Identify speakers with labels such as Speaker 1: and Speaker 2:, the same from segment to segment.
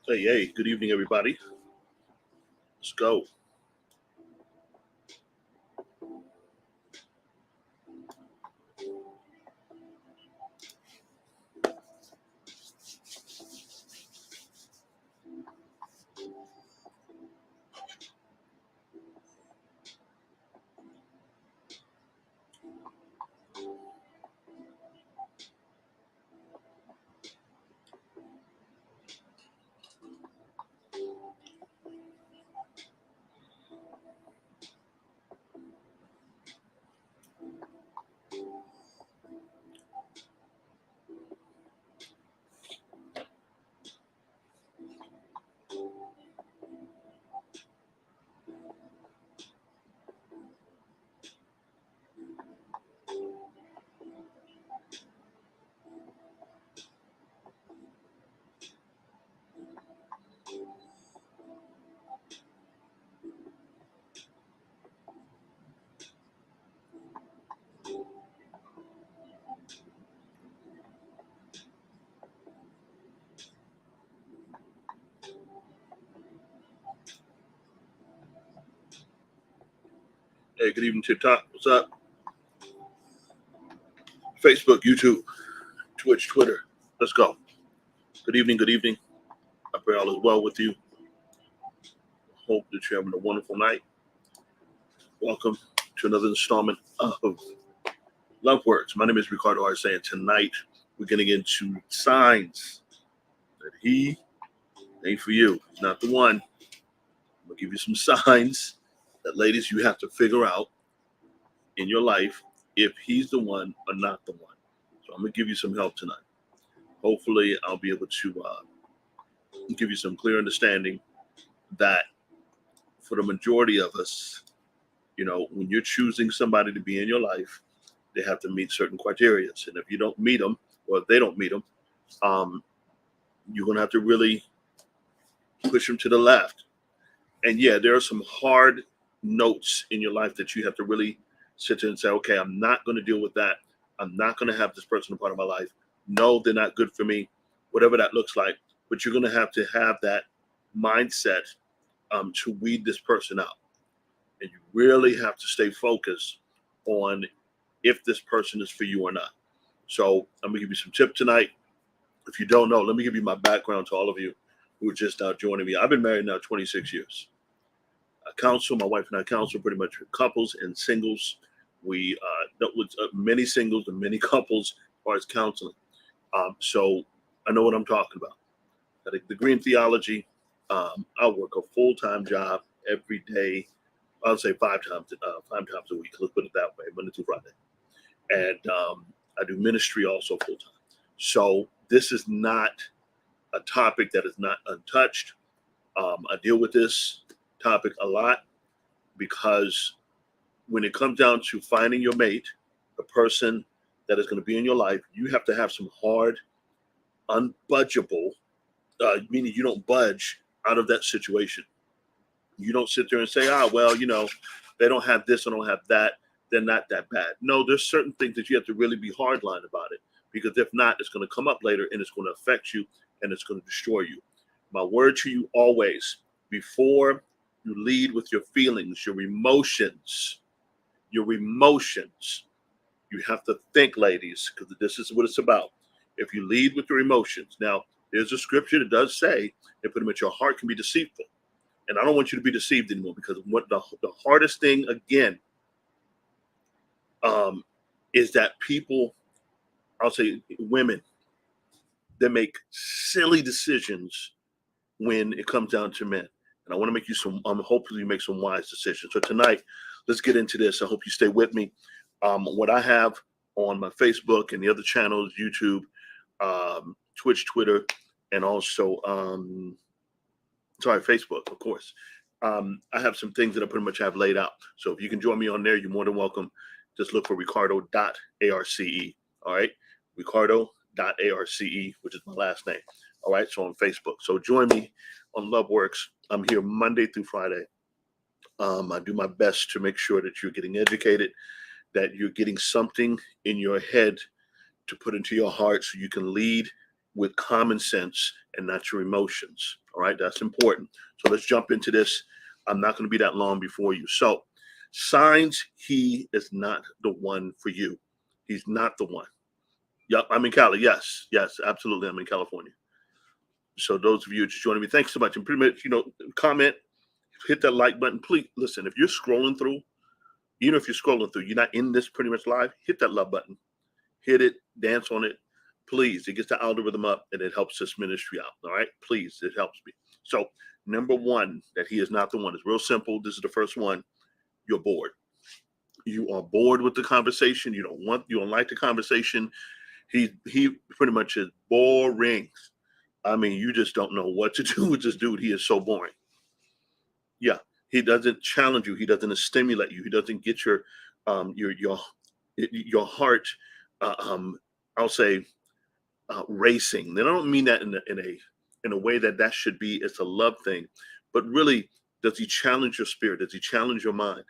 Speaker 1: Hey, good evening, everybody. Let's go. Hey, good evening, TikTok. What's up? Facebook, YouTube, Twitch, Twitter. Let's go. Good evening, good evening. I pray all is well with you. Hope that you're having a wonderful night. Welcome to another installment of LOVEWORKS. My name is Ricardo Arce, and tonight we're getting into signs that he ain't for you. He's not the one. I'm going to give you some signs that, ladies, you have to figure out in your life if he's the one or not the one. So I'm going to give you some help tonight. Hopefully, I'll be able to give you some clear understanding that for the majority of us, when you're choosing somebody to be in your life, they have to meet certain criteria. And if you don't meet them, or if they don't meet them, you're going to have to really push them to the left. And yeah, there are some hard notes in your life that you have to really sit there and say, okay, I'm not going to deal with that. I'm not going to have this person a part of my life. No, they're not good for me, whatever that looks like. But you're going to have that mindset to weed this person out. And you really have to stay focused on if this person is for you or not. So I'm going to give you some tips tonight. If you don't know, let me give you my background to all of you who are just now joining me. I've been married now 26 years. I counsel, my wife and I counsel pretty much couples and singles. We dealt with many singles and many couples as far as counseling. So I know what I'm talking about. I got a degree in theology. I work a full-time job every day. I'll say five times a week. Let's put it that way, Monday through Friday. And I do ministry also full-time. So this is not a topic that is not untouched. I deal with this topic a lot because when it comes down to finding your mate, the person that is going to be in your life, you have to have some hard, unbudgeable, meaning you don't budge out of that situation. You don't sit there and say, they don't have this, I don't have that, they're not that bad. No, there's certain things that you have to really be hardline about it, because if not, it's going to come up later and it's going to affect you and it's going to destroy you. My word to you always, before you lead with your feelings, your emotions, you have to think, ladies, because this is what it's about. If you lead with your emotions, now there's a scripture that does say that pretty much your heart can be deceitful. And I don't want you to be deceived anymore, because what the hardest thing, again, is that people, I'll say women, they make silly decisions when it comes down to men. And I want to make you hopefully make some wise decisions. So tonight, let's get into this. I hope you stay with me. What I have on my Facebook and the other channels, YouTube, Twitch, Twitter, and also, Facebook, of course. I have some things that I pretty much have laid out. So if you can join me on there, you're more than welcome. Just look for Ricardo.arce. All right. Ricardo.arce, which is my last name. All right. So on Facebook. So join me on LOVEWORKS. I'm here Monday through Friday. I do my best to make sure that you're getting educated, that you're getting something in your head to put into your heart so you can lead with common sense and not your emotions. All right, that's important. So let's jump into this. I'm not going to be that long before you. So, signs he is not the one for you. He's not the one. Yep, I'm in Cali. Yes, yes, absolutely. I'm in California. So those of you just joining me, thanks so much. And pretty much, comment, hit that like button. Please listen. If you're scrolling through, even if you're scrolling through, you're not in this pretty much live. Hit that love button. Hit it. Dance on it. Please. It gets the algorithm up and it helps this ministry out. All right. Please. It helps me. So number one, that he is not the one. It's real simple. This is the first one. You're bored. You are bored with the conversation. You don't like the conversation. He pretty much is boring. I mean, you just don't know what to do with this dude. He is so boring. Yeah, he doesn't challenge you. He doesn't stimulate you. He doesn't get your heart. I'll say racing. And I don't mean that in a way that should be. It's a love thing, but really, does he challenge your spirit? Does he challenge your mind?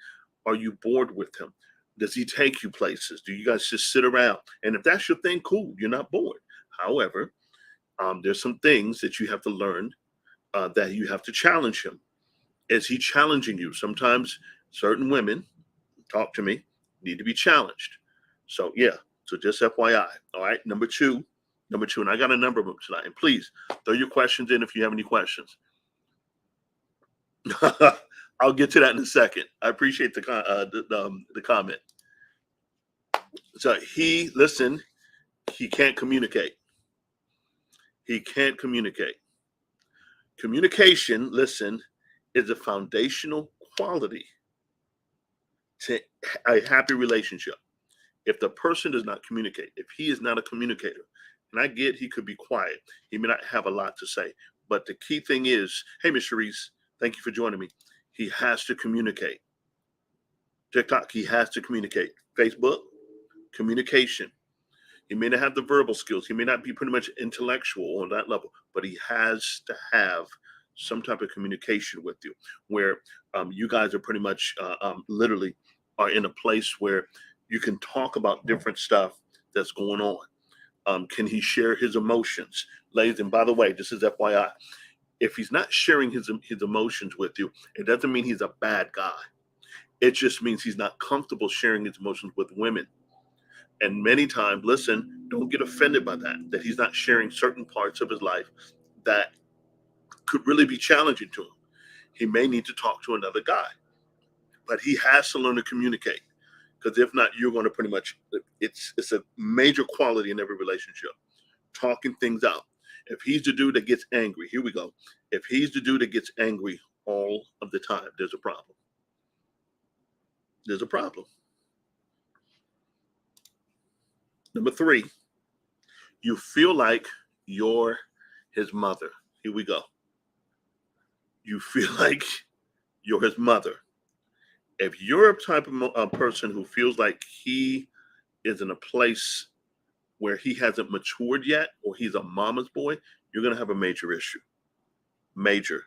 Speaker 1: Are you bored with him? Does he take you places? Do you guys just sit around? And if that's your thing, cool. You're not bored. However, there's some things that you have to learn that you have to challenge him. Is he challenging you? Sometimes certain women, talk to me, need to be challenged. So yeah, so just FYI. All right, number two, and I got a number of them tonight. And please throw your questions in if you have any questions. I'll get to that in a second. I appreciate the comment. So he can't communicate. He can't communicate. Communication, listen, is a foundational quality to a happy relationship. If the person does not communicate, if he is not a communicator, and I get he could be quiet, he may not have a lot to say, but the key thing is, hey, Miss Sharice, thank you for joining me. He has to communicate. TikTok, he has to communicate. Facebook, communication. He may not have the verbal skills. He may not be pretty much intellectual on that level, but he has to have some type of communication with you where you guys are pretty much literally are in a place where you can talk about different stuff that's going on. Can he share his emotions? Ladies, and by the way, this is FYI. If he's not sharing his emotions with you, it doesn't mean he's a bad guy. It just means he's not comfortable sharing his emotions with women. And many times, listen, don't get offended by that he's not sharing certain parts of his life that could really be challenging to him. He may need to talk to another guy, but he has to learn to communicate. Because if not, you're going to pretty much, it's a major quality in every relationship, talking things out. If he's the dude that gets angry, here we go. If he's the dude that gets angry all of the time, there's a problem. There's a problem. Number three, you feel like you're his mother. Here we go. You feel like you're his mother. If you're a type of person who feels like he is in a place where he hasn't matured yet, or he's a mama's boy, you're going to have a major issue. Major.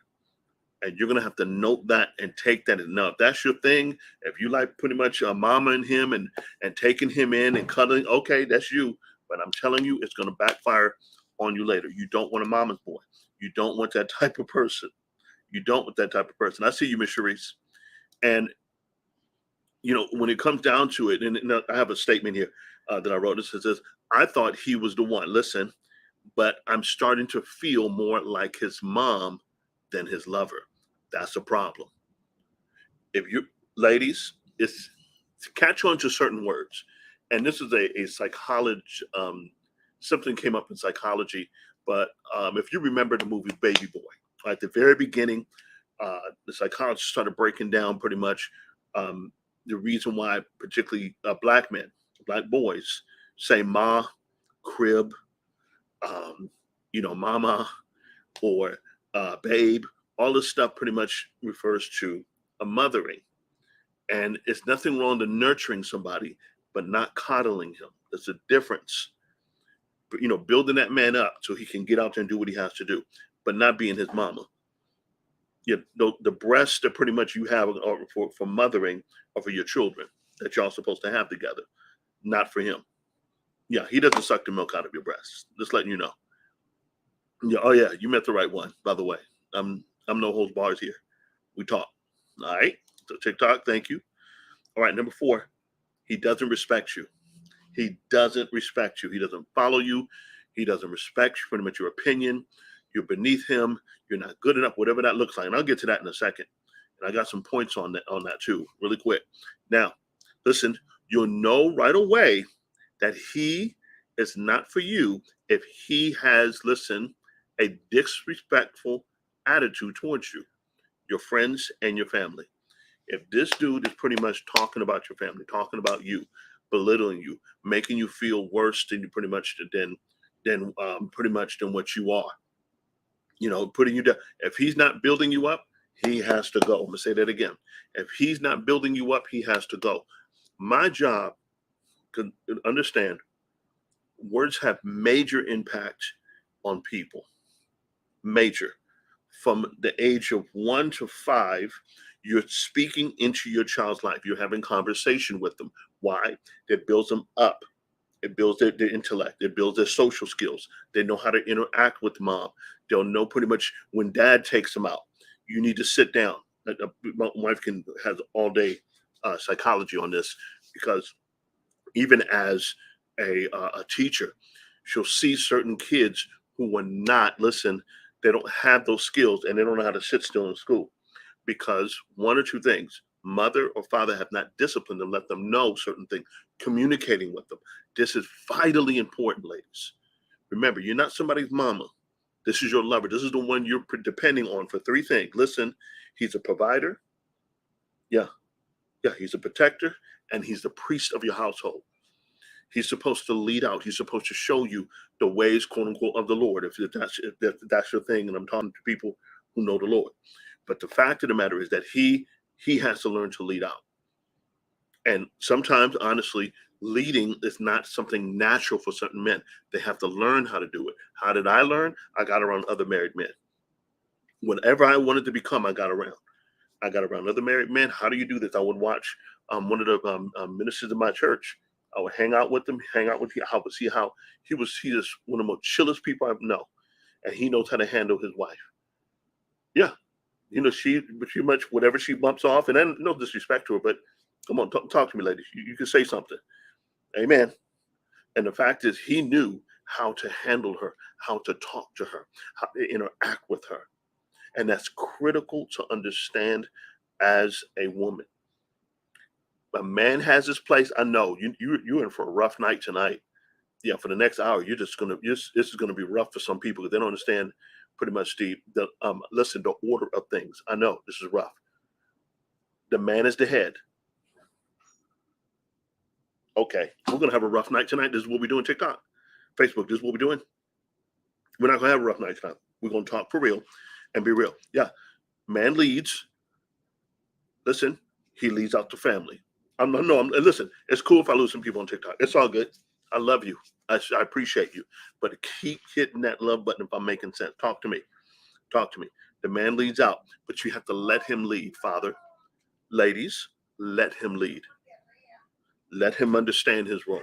Speaker 1: And you're going to have to note that and take that. And now, if that's your thing, if you like pretty much mama and him and taking him in and cuddling, okay, that's you. But I'm telling you, it's going to backfire on you later. You don't want a mama's boy. You don't want that type of person. You don't want that type of person. I see you, Miss Sharice. And, when it comes down to it, and I have a statement here that I wrote. It says, I thought he was the one. Listen, but I'm starting to feel more like his mom than his lover. That's a problem. If you, ladies, it's catch on to certain words. And this is a psychology, something came up in psychology. But if you remember the movie Baby Boy, at the very beginning, the psychologist started breaking down pretty much the reason why particularly black men, black boys say ma, crib, mama, or babe. All this stuff pretty much refers to a mothering. And it's nothing wrong to nurturing somebody, but not coddling him. There's a difference. But, building that man up so he can get out there and do what he has to do, but not being his mama. The breasts that pretty much you have are for mothering are for your children that y'all supposed to have together, not for him. Yeah, he doesn't suck the milk out of your breasts. Just letting you know. Yeah, oh yeah, you met the right one, by the way. I'm no holds bars here. We talk. All right. So TikTok, thank you. All right, number 4, he doesn't respect you. He doesn't respect you. He doesn't follow you. He doesn't respect pretty much your opinion. You're beneath him. You're not good enough, whatever that looks like. And I'll get to that in a second. And I got some points on that too, really quick. Now, listen, you'll know right away that he is not for you if he has, listen, a disrespectful attitude towards you, your friends, and your family. If this dude is pretty much talking about your family, talking about you, belittling you, making you feel worse than you pretty much than what you are, putting you down. If he's not building you up, he has to go. I'm gonna say that again. If he's not building you up, he has to go. My job, can understand, words have major impact on people. Major. From the age of 1 to 5, you're speaking into your child's life. You're having conversation with them. Why? It builds them up. It builds their intellect. It builds their social skills. They know how to interact with mom. They'll know pretty much when dad takes them out. You need to sit down. My wife has all day psychology on this, because even as a teacher, she'll see certain kids who are not, listen, they don't have those skills and they don't know how to sit still in school, because one or two things: mother or father have not disciplined them, let them know certain things, communicating with them. This is vitally important, ladies. Remember, you're not somebody's mama. This is your lover. This is the one you're depending on for 3 things. Listen, he's a provider. Yeah, yeah, he's a protector, and he's the priest of your household. He's supposed to lead out. He's supposed to show you the ways, quote unquote, of the Lord. If that's your thing, and I'm talking to people who know the Lord. But the fact of the matter is that he has to learn to lead out. And sometimes, honestly, leading is not something natural for certain men. They have to learn how to do it. How did I learn? I got around other married men. Whatever I wanted to become, I got around. I got around other married men. How do you do this? I would watch one of the ministers of my church. I would hang out with him, hang out with him. I would see how he is one of the most chillest people I know. And he knows how to handle his wife. Yeah. She pretty much whatever she bumps off, and then no disrespect to her, but come on, talk to me, ladies. You can say something. Amen. And the fact is, he knew how to handle her, how to talk to her, how to interact with her. And that's critical to understand as a woman. A man has his place. I know you're in for a rough night tonight. Yeah, for the next hour, this is gonna be rough for some people because they don't understand pretty much the order of things. I know this is rough. The man is the head. Okay, we're gonna have a rough night tonight. This is what we do on TikTok, Facebook. This is what we're doing. We're not gonna have a rough night tonight. We're gonna talk for real and be real. Yeah, man leads. Listen, he leads out the family. Listen, it's cool if I lose some people on TikTok. It's all good. I love you. I appreciate you. But keep hitting that love button if I'm making sense. Talk to me. Talk to me. The man leads out, but you have to let him lead, Father. Ladies, let him lead. Let him understand his role.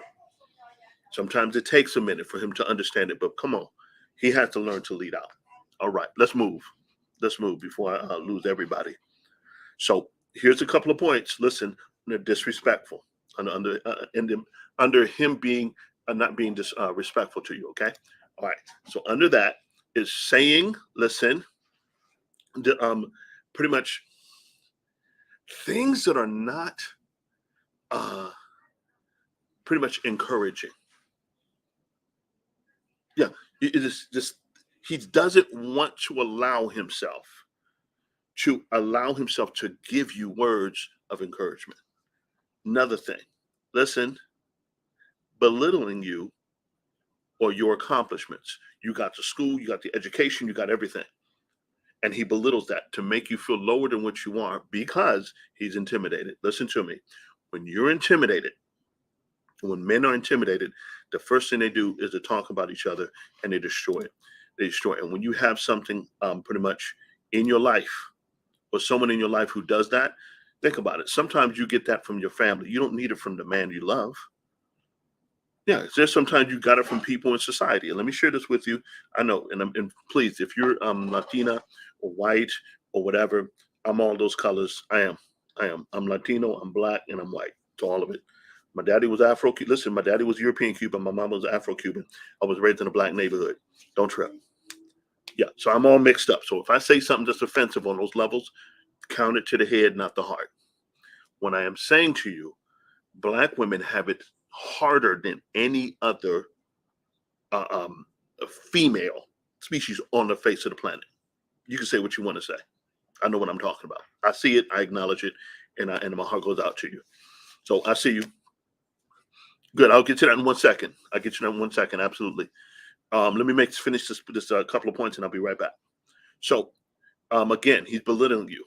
Speaker 1: Sometimes it takes a minute for him to understand it, but come on. He has to learn to lead out. All right, let's move. Let's move before I lose everybody. So here's a couple of points. Listen, they're disrespectful under him being not being respectful to you. Okay. All right. So under that is saying, listen, pretty much things that are not uh, pretty much encouraging. Yeah. It is just he doesn't want to allow himself to give you words of encouragement. Another thing, listen, belittling you or your accomplishments. You got the school, you got the education, you got everything. And he belittles that to make you feel lower than what you are because he's intimidated. Listen to me. When you're intimidated, when men are intimidated, the first thing they do is to talk about each other and they destroy it. They destroy it. And when you have something pretty much in your life or someone in your life who does that, think about it. Sometimes you get that from your family. You don't need it from the man you love. Yeah, it's just sometimes you got it from people in society. And let me share this with you. I know, and please, if you're Latina or white or whatever, I'm all those colors. I am. I'm Latino. I'm black, and I'm white. To all of it. My daddy was Afro. Listen, my daddy was European Cuban. My mom was Afro Cuban. I was raised in a black neighborhood. Don't trip. Yeah, so I'm all mixed up. So if I say something that's offensive on those levels, count it to the head, not the heart. When I am saying to you, black women have it harder than any other uh, um, female species on the face of the planet. You can say what you want to say. I know what I'm talking about. I see it. I acknowledge it, and my heart goes out to you. So I see you. Good. I'll get to that in 1 second. I'll get you that in 1 second. Absolutely. Let me finish this couple of points, and I'll be right back. So again, he's belittling you.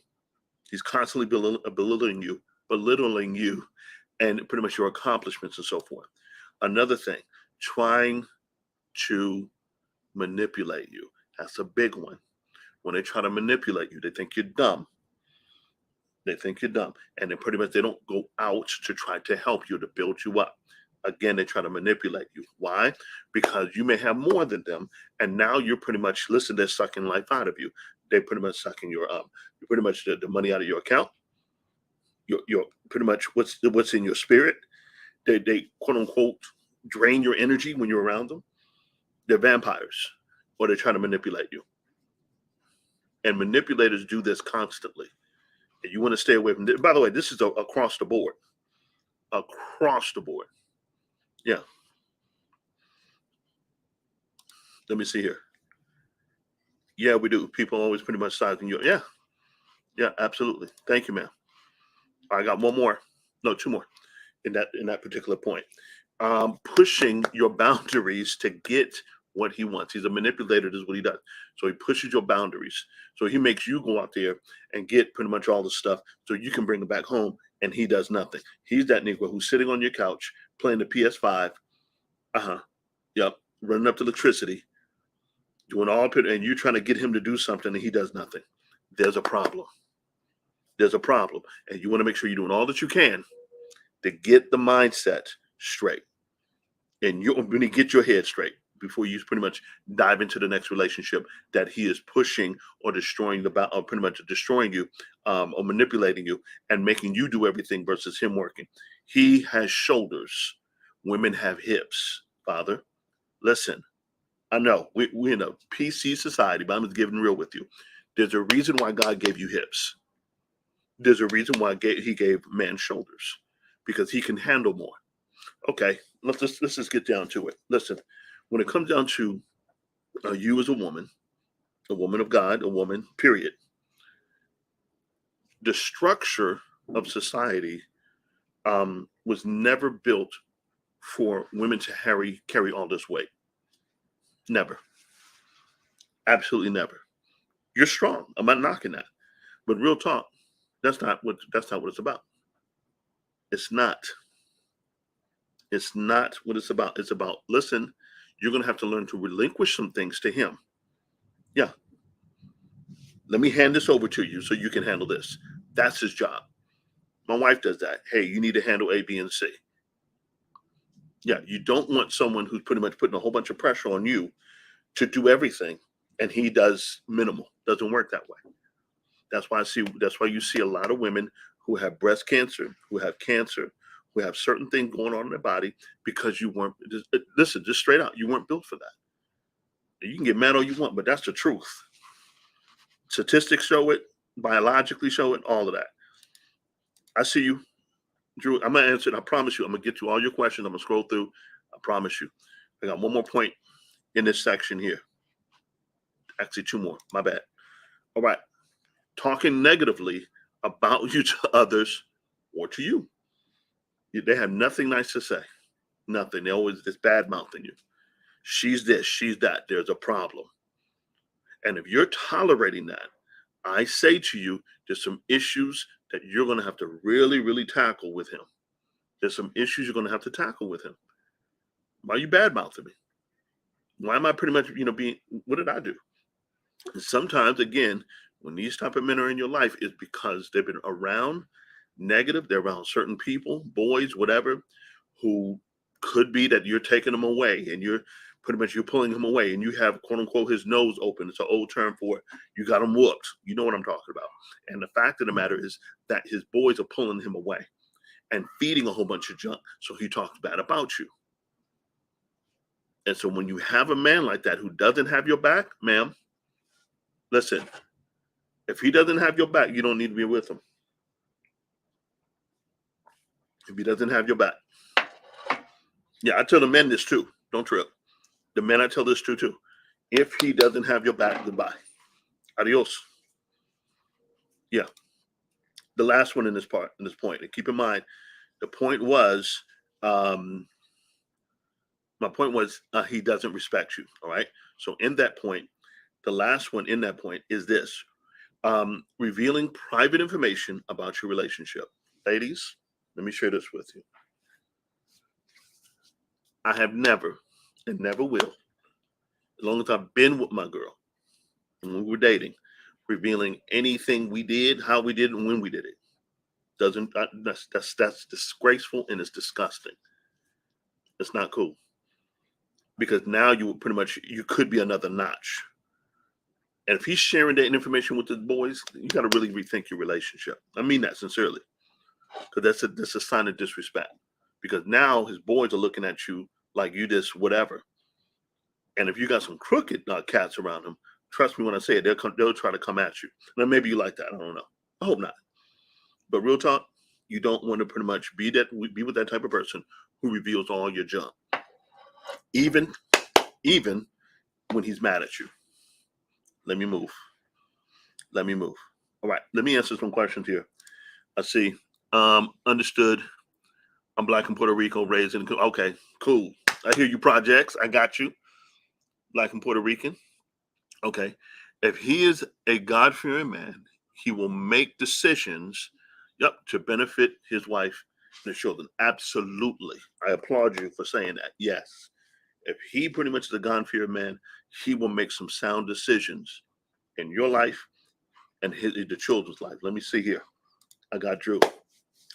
Speaker 1: He's constantly belittling you, and pretty much your accomplishments and so forth. Another thing, trying to manipulate you. That's a big one. When they try to manipulate you, they think you're dumb. They think you're dumb. And then pretty much they don't go out to try to help you, to build you up. Again, they try to manipulate you. Why? Because you may have more than them. And now you're pretty much, listen, they're sucking life out of you. They're pretty much sucking you're pretty much the money out of your account. You're pretty much what's in your spirit. They quote unquote drain your energy when you're around them. They're vampires, or they're trying to manipulate you. And manipulators do this constantly. And you want to stay away from this. By the way, this is across the board. Across the board. Yeah. Let me see here. Yeah, we do. People always pretty much sizing you. Yeah. Yeah, absolutely. Thank you, ma'am. I got one more. No, two more in that particular point. Pushing your boundaries to get what he wants. He's a manipulator. This is what he does. So he pushes your boundaries. So he makes you go out there and get pretty much all the stuff so you can bring it back home, and he does nothing. He's that Negro who's sitting on your couch playing the PS5. Uh-huh. Yep. Running up the electricity, doing and you're trying to get him to do something and he does nothing. There's a problem. There's a problem. And you want to make sure you're doing all that you can to get the mindset straight. And you're going to get your head straight before you pretty much dive into the next relationship that he is pushing or destroying or pretty much destroying you, or manipulating you and making you do everything versus him working. He has shoulders. Women have hips, Father. Listen, I know we're in a PC society, but I'm just getting real with you. There's a reason why God gave you hips. There's a reason why he gave man shoulders, because he can handle more. Okay, let's just get down to it. Listen, when it comes down to you as a woman of God, a woman, period, the structure of society was never built for women to carry all this weight. Never. Absolutely never. You're strong. I'm not knocking that. But real talk, that's not what it's about. It's not. It's not what it's about. It's about, listen, you're gonna have to learn to relinquish some things to him. Yeah. Let me hand this over to you so you can handle this. That's his job. My wife does that. Hey, you need to handle A, B, and C. Yeah, you don't want someone who's pretty much putting a whole bunch of pressure on you to do everything and he does minimal. Doesn't work that way. That's why you see a lot of women who have breast cancer, who have cancer, who have certain things going on in their body because you weren't, listen, just straight out, you weren't built for that. You can get mad all you want, but that's the truth. Statistics show it, biologically show it, all of that. I see you, Drew. I'm gonna answer it. I promise you. I'm gonna get to all your questions. I'm gonna scroll through. I promise you. I got one more point in this section here. Actually, two more. My bad. All right. Talking negatively about you to others or to you. They have nothing nice to say. Nothing. They always just bad mouthing you. She's this, she's that. There's a problem. And if you're tolerating that, I say to you, there's some issues that you're going to have to really, really tackle with him. There's some issues you're going to have to tackle with him. Why are you bad mouthing me? Why am I pretty much, what did I do? And sometimes, again, when these type of men are in your life, it's because they've been around negative. They're around certain people, boys, whatever, who Could be that you're taking him away and you're pulling him away and you have quote unquote his nose open. It's an old term for it. You got him whooped. You know what I'm talking about. And the fact of the matter is that his boys are pulling him away and feeding a whole bunch of junk. So he talks bad about you. And so when you have a man like that who doesn't have your back, ma'am, listen, if he doesn't have your back, you don't need to be with him. If he doesn't have your back. Yeah, I tell the men this too. Don't trip. The men, I tell this too. If he doesn't have your back, goodbye. Adios. Yeah. The last one in this point. And keep in mind, the point was, my point was, he doesn't respect you. All right. So in that point, the last one in that point is this: revealing private information about your relationship. Ladies, let me share this with you. I have never and never will, as long as I've been with my girl and when we were dating, revealing anything we did, how we did, and when we did it. That's disgraceful and it's disgusting. It's not cool, because now you could be another notch. And if he's sharing that information with his boys, you got to really rethink your relationship. I mean that sincerely, because that's a sign of disrespect. Because now his boys are looking at you like you just whatever. And if you got some crooked cats around him, trust me when I say it, they'll try to come at you. Now maybe you like that. I don't know. I hope not. But real talk, you don't want to pretty much be with that type of person who reveals all your junk, even when he's mad at you. Let me move. All right. Let me answer some questions here. I see. Understood. I'm Black in Puerto Rico, raised in. Okay, cool. I hear you, projects. I got you. Black and Puerto Rican. Okay. If he is a God-fearing man, he will make decisions, to benefit his wife and his children. Absolutely. I applaud you for saying that. Yes. If he pretty much is a God-fearing man, he will make some sound decisions in your life and the children's life. Let me see here. I got Drew.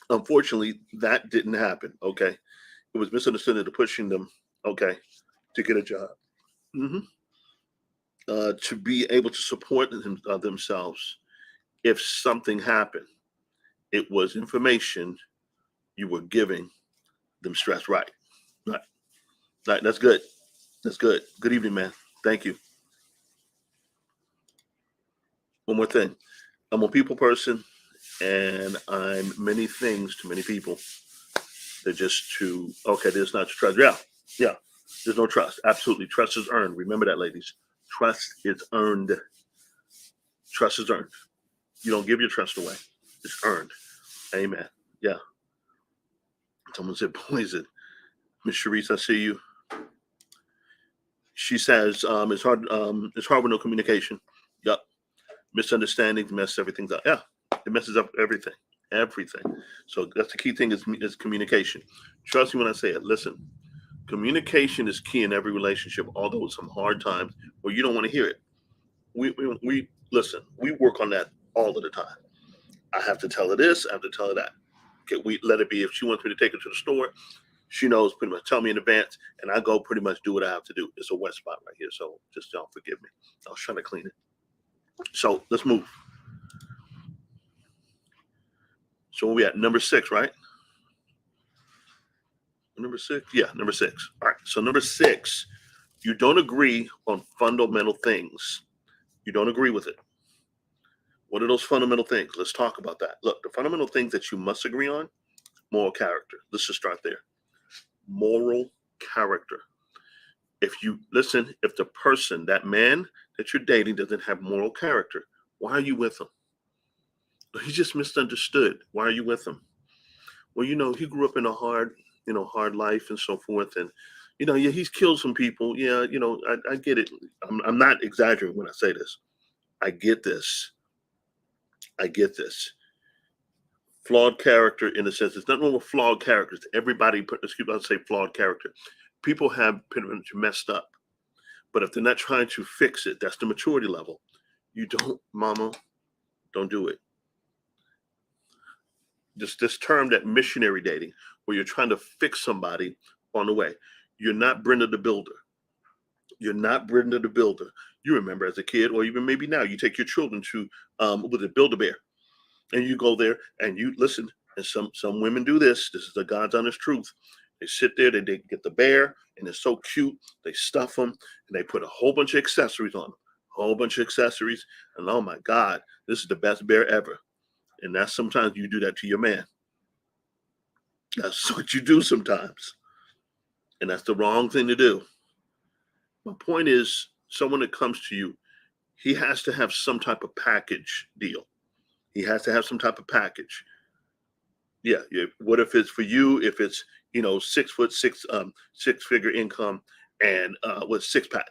Speaker 1: Unfortunately, that didn't happen. Okay. It was misunderstood to pushing them, okay, to get a job. To be able to support themselves if something happened. It was information you were giving them stress. Right. Right. Right. That's good. That's good. Good evening, man. Thank you. One more thing. I'm a people person and I'm many things to many people. They're just there's not trust. Yeah. Yeah. There's no trust. Absolutely. Trust is earned. Remember that, ladies. Trust is earned. Trust is earned. You don't give your trust away. It's earned. Amen. Yeah. Someone said poison. Miss Sharice, I see you. She says it's hard with no communication. Yep. Misunderstandings mess everything up. Yeah. It messes up everything. Everything. So that's the key thing is communication. Trust me when I say it. Listen, communication is key in every relationship, although some hard times where you don't want to hear it. We listen, we work on that all of the time. I have to tell her this, I have to tell her that. Okay, we let it be. If she wants me to take her to the store, she knows pretty much, tell me in advance, and I go pretty much do what I have to do. It's a wet spot right here, so just y'all forgive me. I was trying to clean it. So let's move. So where we at? Number 6, right? Number 6? Yeah, number 6. All right. So number 6, you don't agree on fundamental things. You don't agree with it. What are those fundamental things? Let's talk about that. Look, the fundamental things that you must agree on: moral character. Let's just start there. Moral character. If the person, that man that you're dating, doesn't have moral character, why are you with him? He just misunderstood. Why are you with him? Well, he grew up in a hard life and so forth. And, yeah, he's killed some people. Yeah, I get it. I'm not exaggerating when I say this. I get this. Flawed character, in a sense, there's nothing wrong with flawed characters. Everybody, I'll say flawed character. People have pretty much messed up. But if they're not trying to fix it, that's the maturity level. You don't, mama, don't do it. This term, that missionary dating, where you're trying to fix somebody on the way. You're not Brenda the Builder. You're not Brenda the Builder. You remember as a kid, or even maybe now, you take your children to with a Build-A-Bear, and you go there and you listen. And some women do this. This is the God's honest truth. They sit there, they get the bear, and it's so cute. They stuff them, and they put a whole bunch of accessories on them, a whole bunch of accessories. And oh my God, this is the best bear ever. And that's sometimes you do that to your man. That's what you do sometimes. And that's the wrong thing to do. My point is, someone that comes to you, he has to have some type of package deal. He has to have some type of package. Yeah. What if it's for you? If it's 6'6", 6-figure income, and with 6-pack,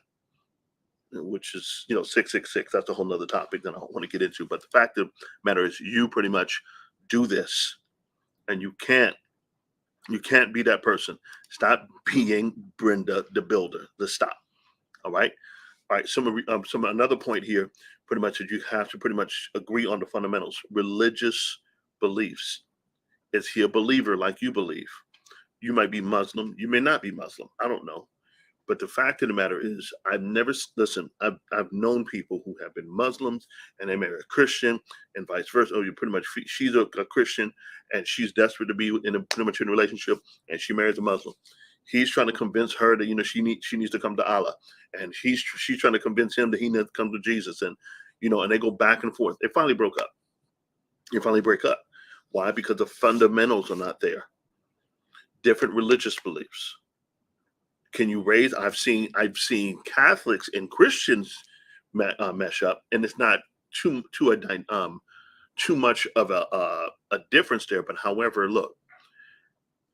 Speaker 1: which is 666. That's a whole nother topic that I don't want to get into. But the fact of the matter is, you pretty much do this, and you can't be that person. Stop being Brenda the Builder. Let's stop. All right. Some another point here, pretty much, that you have to pretty much agree on the fundamentals. Religious beliefs. Is he a believer like you believe? You might be Muslim. You may not be Muslim. I don't know. But the fact of the matter is, I've known people who have been Muslims and they marry a Christian and vice versa. Oh, she's a Christian and she's desperate to be pretty much in a relationship, and she marries a Muslim. He's trying to convince her that she needs to come to Allah, and she's trying to convince him that he needs to come to Jesus, and and they go back and forth. They finally broke up. They finally break up. Why? Because the fundamentals are not there. Different religious beliefs. Can you raise? I've seen Catholics and Christians mesh up, and it's not too much of a difference there. But however, look,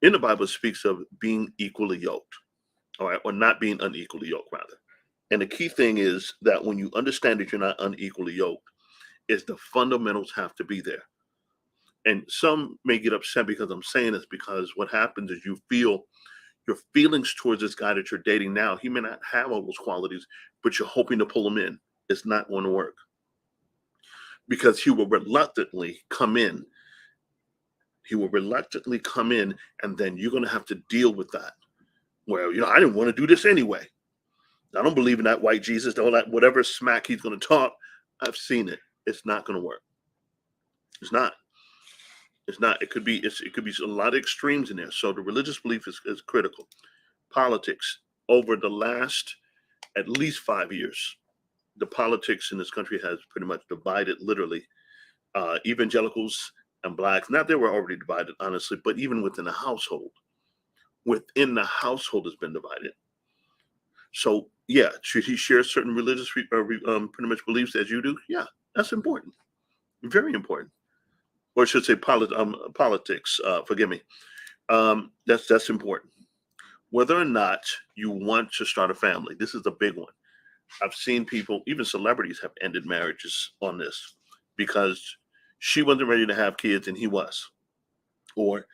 Speaker 1: in the Bible, it speaks of being equally yoked, all right, or not being unequally yoked, rather. And the key thing is that when you understand that you're not unequally yoked, is the fundamentals have to be there. And some may get upset because I'm saying this, because what happens is you feel your feelings towards this guy that you're dating now, he may not have all those qualities, but you're hoping to pull him in. It's not going to work, because he will reluctantly come in. He will reluctantly come in, and then you're going to have to deal with that. Well, I didn't want to do this anyway. I don't believe in that white Jesus, all that, whatever smack he's going to talk. I've seen it. It's not going to work. It's not. It's not. It could be a lot of extremes in there. So the religious belief is critical. Politics. Over the last at least 5 years, the politics in this country has pretty much divided, literally, evangelicals and blacks. Not that we're already divided, honestly, but even within the household. Within the household has been divided. So yeah, should he share certain religious pretty much beliefs as you do? Yeah, that's important. Very important. Or I should say politics. Forgive me. That's important. Whether or not you want to start a family, this is a big one. I've seen people, even celebrities, have ended marriages on this because she wasn't ready to have kids and he was, or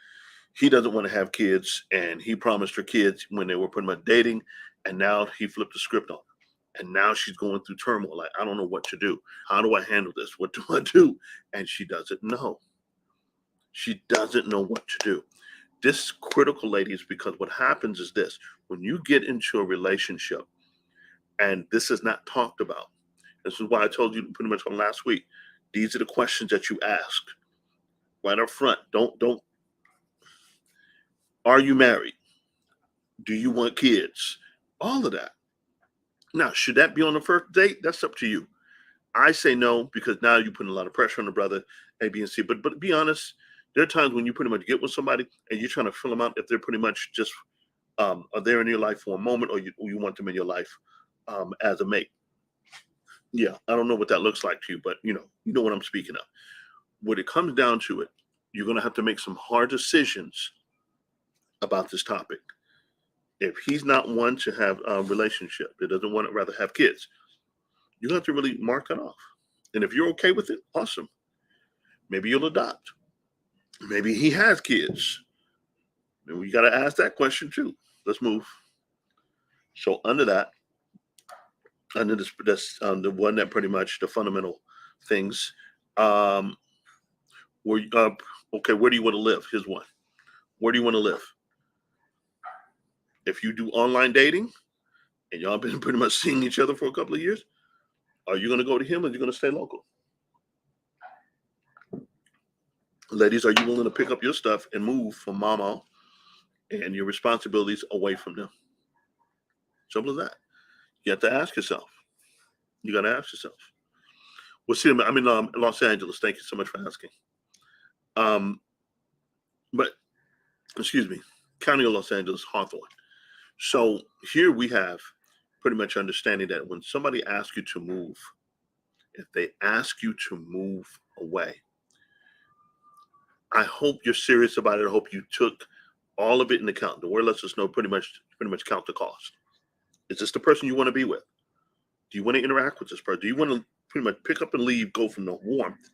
Speaker 1: he doesn't want to have kids and he promised her kids when they were pretty much dating, and now he flipped the script on her. And now she's going through turmoil. Like, I don't know what to do. How do I handle this? What do I do? And she doesn't know. She doesn't know what to do. This critical, ladies, because what happens is this: when you get into a relationship, and this is not talked about, this is why I told you pretty much on last week, these are the questions that you ask right up front. Don't. Are you married? Do you want kids? All of that. Now, should that be on the first date? That's up to you. I say no, because now you're putting a lot of pressure on the brother, A, B, and C. But be honest, there are times when you pretty much get with somebody and you're trying to fill them out if they're pretty much just are there in your life for a moment, or you want them in your life as a mate. Yeah, I don't know what that looks like to you, but you know what I'm speaking of. When it comes down to it, you're going to have to make some hard decisions about this topic. If he's not one to have a relationship, that doesn't want to rather have kids, you have to really mark it off. And if you're okay with it, awesome. Maybe you'll adopt. Maybe he has kids. And we got to ask that question too. Let's move. So under this, the one that pretty much the fundamental things. Okay, where do you want to live? Here's one. Where do you want to live? If you do online dating and y'all been pretty much seeing each other for a couple of years, are you going to go to him or are you going to stay local? Ladies, are you willing to pick up your stuff and move from mama and your responsibilities away from them? Simple as that. You have to ask yourself. You got to ask yourself. Well, see, I'm in Los Angeles. Thank you so much for asking. But, excuse me, County of Los Angeles, Hawthorne. So here we have pretty much understanding that when somebody asks you to move, if they ask you to move away, I hope you're serious about it. I hope you took all of it into account. The word lets us know pretty much count the cost. Is this the person you want to be with? Do you want to interact with this person? Do you want to pretty much pick up and leave, go from the warmth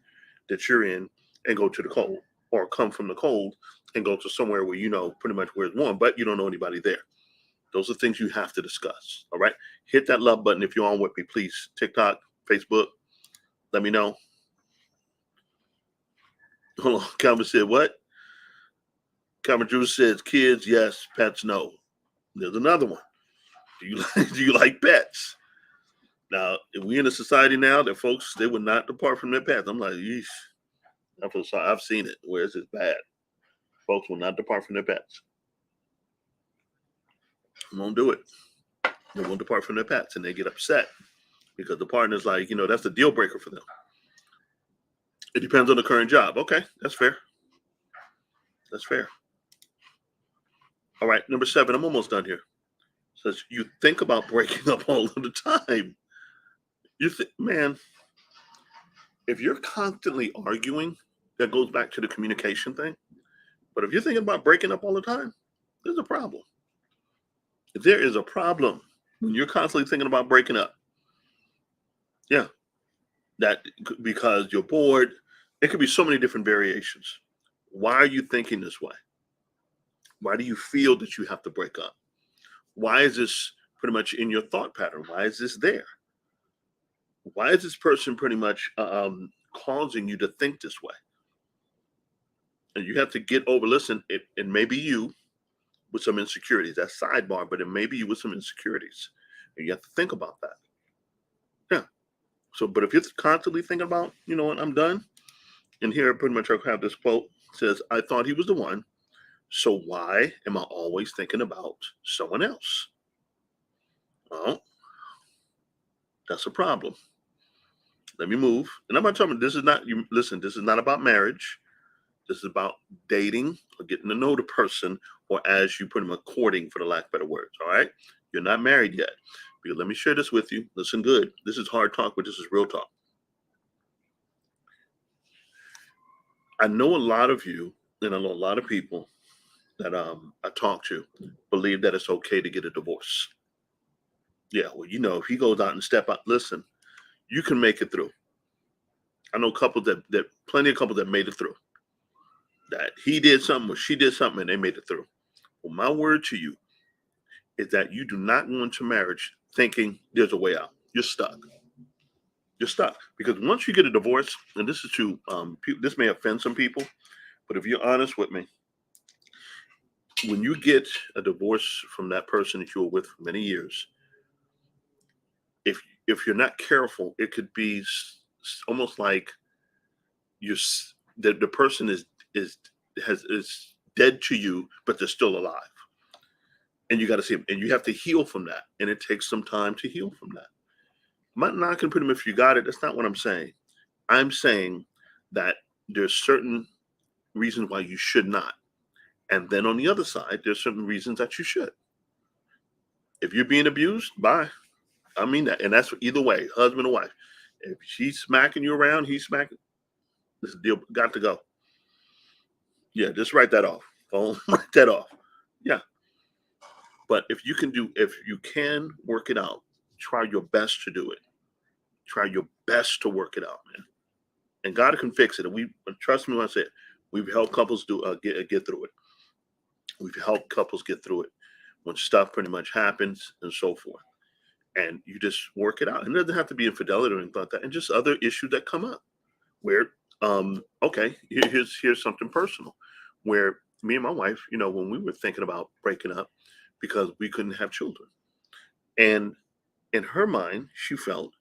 Speaker 1: that you're in and go to the cold, or come from the cold and go to somewhere where you know pretty much where it's warm, but you don't know anybody there? Those are things you have to discuss. All right. Hit that love button if you're on with me, please. TikTok, Facebook. Let me know. Hold on. Calvin said what? Calvin Drew says kids, yes, pets, no. There's another one. Do you like pets? Now, if we in a society now that folks, they would not depart from their pets. I'm like, yeesh. I feel sorry. I've seen it where it's just bad. Folks will not depart from their pets. They won't do it. They won't depart from their pets, and they get upset because the partner's like, that's a deal breaker for them. It depends on the current job. Okay, that's fair. That's fair. All right, number 7. I'm almost done here. Says you think about breaking up all of the time. You think, man, if you're constantly arguing, that goes back to the communication thing. But if you're thinking about breaking up all the time, there's a problem. If there is a problem when you're constantly thinking about breaking up, yeah, that because you're bored. It could be so many different variations. Why are you thinking this way? Why do you feel that you have to break up? Why is this pretty much in your thought pattern? Why is this there? Why is this person pretty much causing you to think this way? And you have to get over, listen, it may be you with some insecurities. That's sidebar, but it may be you with some insecurities. And you have to think about that. Yeah. So, but if you're constantly thinking about, you know what, I'm done. And here pretty much I have this quote. It says, I thought he was the one. So why am I always thinking about someone else? Well, that's a problem. Let me move. And I'm not talking, this is not about marriage. This is about dating or getting to know the person, or as you put them, courting, for the lack of better words. All right. You're not married yet. Because let me share this with you. Listen good. This is hard talk, but this is real talk. I know a lot of you, and I know a lot of people that I talk to believe that it's okay to get a divorce. Yeah, well, if he goes out and step out, listen, you can make it through. I know couples that plenty of couples that made it through. That he did something or she did something and they made it through. Well, my word to you is that you do not go into marriage thinking there's a way out. You're stuck. You're stuck. Because once you get a divorce, and this is to this may offend some people, but if you're honest with me, when you get a divorce from that person that you were with for many years, if you're not careful, it could be almost like the person is dead to you, but they're still alive. And you got to see them, and you have to heal from that. And it takes some time to heal from that. I'm not knocking pretty much if you got it. That's not what I'm saying. I'm saying that there's certain reasons why you should not. And then on the other side, there's certain reasons that you should. If you're being abused, bye. I mean that. And that's either way, husband or wife. If she's smacking you around, he's smacking. This deal got to go. Yeah, just write that off. Write that off. Yeah. But if you can work it out, try your best to do it. Try your best to work it out, man. And God can fix it. And trust me when I say it, we've helped couples get through it. We've helped couples get through it when stuff pretty much happens and so forth. And you just work it out. And it doesn't have to be infidelity or anything like that. And just other issues that come up where, okay, here's something personal where me and my wife, when we were thinking about breaking up, because we couldn't have children. And in her mind, she felt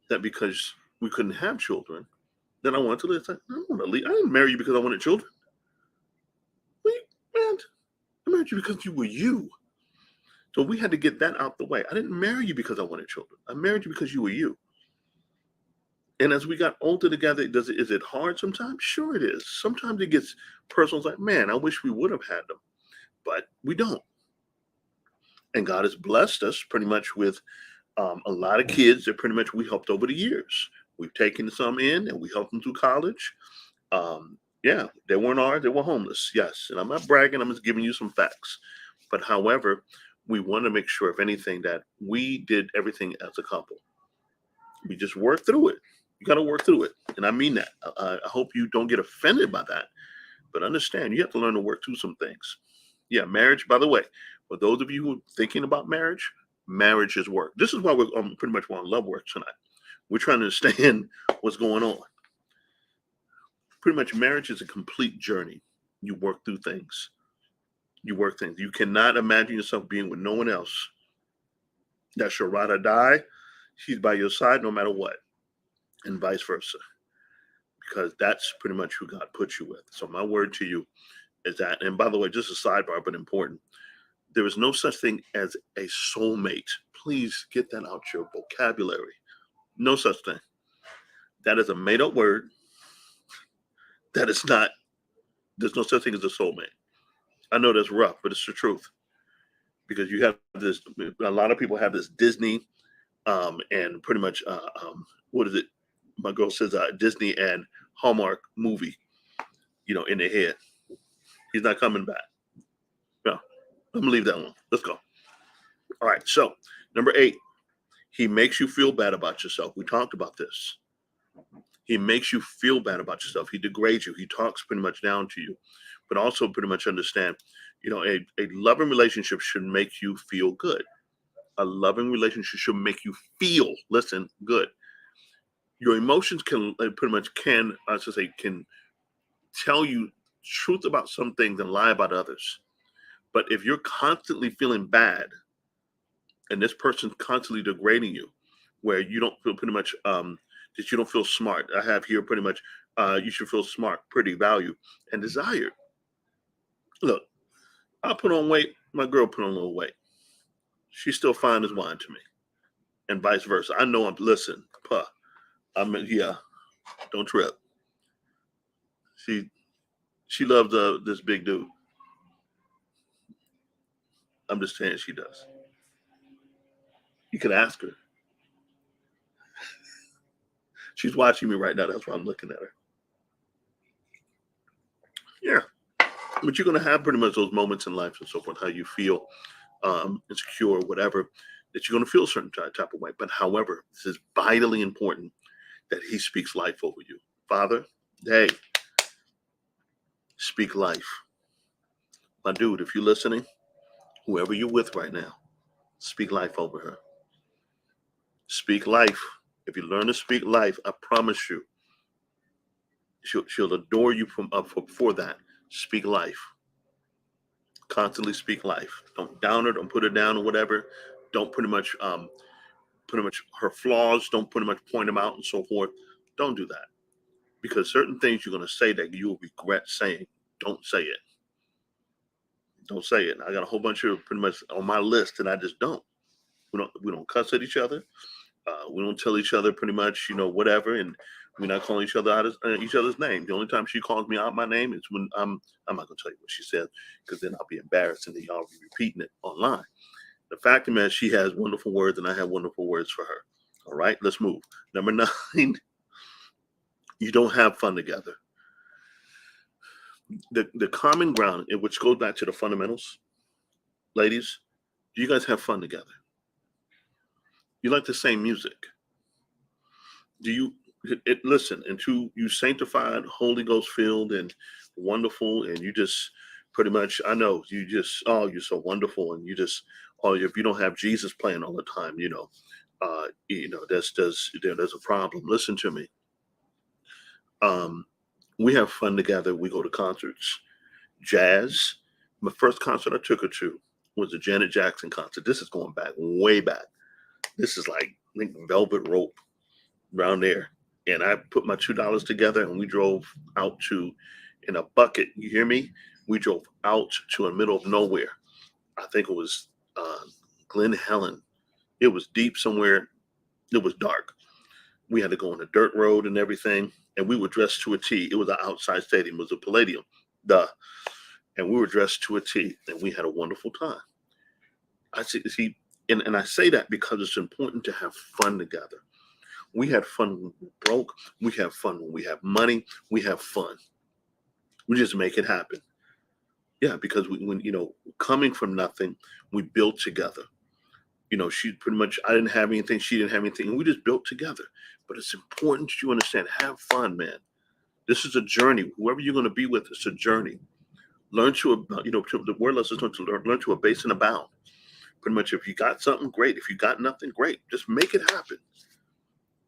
Speaker 1: that because we couldn't have children, then I wanted to live. It's like, I don't want to leave. I didn't marry you because I wanted children. Wait, man, I married you because you were you. So we had to get that out the way. I didn't marry you because I wanted children. I married you because you were you. And as we got older together, is it hard sometimes? Sure it is. Sometimes it gets personal. It's like, man, I wish we would have had them, but we don't. And God has blessed us pretty much with a lot of kids that pretty much we helped over the years. We've taken some in and we helped them through college. Yeah, they weren't ours. They were homeless. Yes. And I'm not bragging. I'm just giving you some facts. But however, we want to make sure, if anything, that we did everything as a couple. We just worked through it. You got to work through it. And I mean that. I hope you don't get offended by that. But understand, you have to learn to work through some things. Yeah, marriage, by the way, for those of you who are thinking about marriage, marriage is work. This is why we're pretty much on LOVEWORKS tonight. We're trying to understand what's going on. Pretty much marriage is a complete journey. You work through things. You work things. You cannot imagine yourself being with no one else. That's your ride or die. She's by your side no matter what, and vice versa. Because that's pretty much who God put you with. So my word to you is that, and by the way, just a sidebar, but important. There is no such thing as a soulmate. Please get that out your vocabulary. No such thing. That is a made-up word. That is not. There's no such thing as a soulmate. I know that's rough, but it's the truth. Because you have this. A lot of people have this Disney, and pretty much, what is it? My girl says Disney and Hallmark movie, in their head. He's not coming back. No, I'm gonna leave that one. Let's go. All right. So number 8, he makes you feel bad about yourself. We talked about this. He makes you feel bad about yourself. He degrades you. He talks pretty much down to you, but also pretty much understand, a loving relationship should make you feel good. A loving relationship should make you feel, listen, good. Your emotions can pretty much can tell you truth about some things and lie about others. But if you're constantly feeling bad and this person's constantly degrading you, where you don't feel pretty much that you don't feel smart. I have here pretty much you should feel smart, pretty, valued, and desired. Look, I put on weight, my girl put on a little weight. She's still fine as wine to me. And vice versa. I know listen, puh. Yeah, don't trip. She loves this big dude. I'm just saying she does. You could ask her. She's watching me right now. That's why I'm looking at her. Yeah. But you're going to have pretty much those moments in life and so forth, how you feel insecure, whatever, that you're going to feel a certain type of way. But however, this is vitally important that he speaks life over you. Father, hey, speak life. My dude, if you're listening, whoever you're with right now, speak life over her. Speak life. If you learn to speak life, I promise you, she'll adore you for that. Speak life. Constantly speak life. Don't down her. Don't put her down or whatever. Don't pretty much her flaws. Don't pretty much point them out and so forth. Don't do that, because certain things you're going to say that you will regret saying. Don't say it. Don't say it. I got a whole bunch of pretty much on my list, and I just don't. We don't cuss at each other. We don't tell each other pretty much, whatever, and we're not calling each other out each other's name. The only time she calls me out my name is when I'm not gonna tell you what she said, because then I'll be embarrassed and then y'all be repeating it online. The fact of it is, she has wonderful words and I have wonderful words for her. All right, let's move. Number 9, you don't have fun together. The common ground, which goes back to the fundamentals, ladies, do you guys have fun together? You like the same music? Do you listen, and you sanctified, Holy Ghost filled and wonderful, and you just pretty much, I know you just, oh, you're so wonderful, and you just, oh, if you don't have Jesus playing all the time, there's a problem. Listen to me. We have fun together. We go to concerts. Jazz, my first concert I took her to was the Janet Jackson concert. This is going back, way back. This is like, I think, Velvet Rope around there. And I put my $2 together and we drove out to, in a bucket. You hear me? We drove out to the middle of nowhere. I think it was Glen Helen. It was deep somewhere. It was dark. We had to go on a dirt road and everything. And we were dressed to a T. It was an outside stadium. It was a Palladium. Duh. And we were dressed to a T. And we had a wonderful time. I see, and I say that because it's important to have fun together. We had fun when we're broke. We have fun when we have money. We have fun. We just make it happen. Yeah, because when coming from nothing, we built together. She pretty much, I didn't have anything, she didn't have anything, and we just built together. But it's important that you understand, have fun, man. This is a journey. Whoever you're going to be with, it's a journey. Learn the word lesson is to learn to abase and abound. Pretty much, if you got something, great. If you got nothing, great. Just make it happen.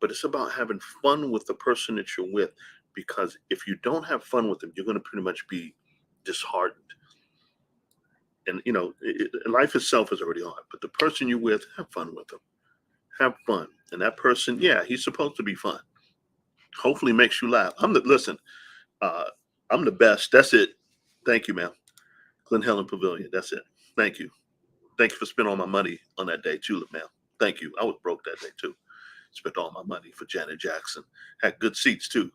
Speaker 1: But it's about having fun with the person that you're with, because if you don't have fun with them, you're going to pretty much be disheartened. And life itself is already hard, but the person you're with, have fun with them. Have fun. And that person, yeah, he's supposed to be fun. Hopefully makes you laugh. I'm the best. That's it. Thank you, ma'am. Glen Helen Pavilion. That's it. Thank you. Thank you for spending all my money on that day too, ma'am. Thank you. I was broke that day too. Spent all my money for Janet Jackson. Had good seats too.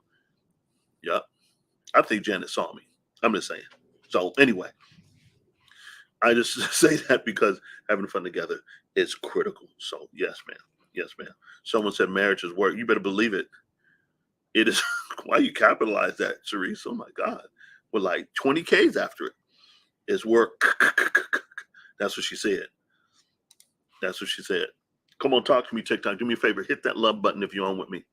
Speaker 1: Yep. I think Janet saw me. I'm just saying. So anyway, I just say that because having fun together is critical. So yes, ma'am. Yes, ma'am. Someone said marriage is work. You better believe it. It is. Why you capitalize that, Cerise? Oh my God. With like 20 Ks after it. It's work. That's what she said. That's what she said. Come on, talk to me, TikTok. Do me a favor. Hit that love button if you're on with me.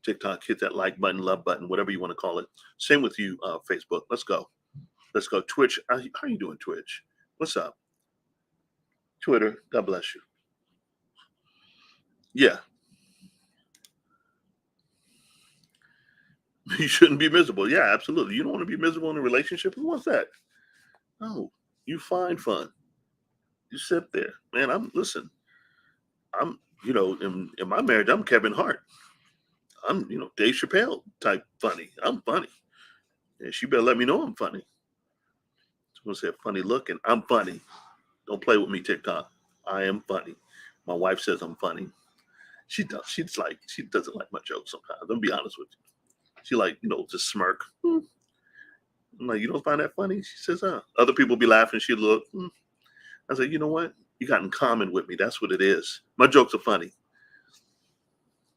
Speaker 1: TikTok, hit that like button, love button, whatever you want to call it. Same with you, Facebook. Let's go. Let's go. Twitch. How are you doing, Twitch? What's up? Twitter. God bless you. Yeah. You shouldn't be miserable. Yeah, absolutely. You don't want to be miserable in a relationship. Who wants that? No. You find fun. You sit there. Man, I'm in my marriage, I'm Kevin Hart. I'm, Dave Chappelle type funny. I'm funny. And she better let me know I'm funny. Someone said funny looking. I'm funny. Don't play with me, TikTok. I am funny. My wife says I'm funny. She doesn't like my jokes sometimes. I'll be honest with you. She just smirk. I'm like, you don't find that funny? She says, Other people be laughing. She look. I said, you know what? You got in common with me. That's what it is. My jokes are funny.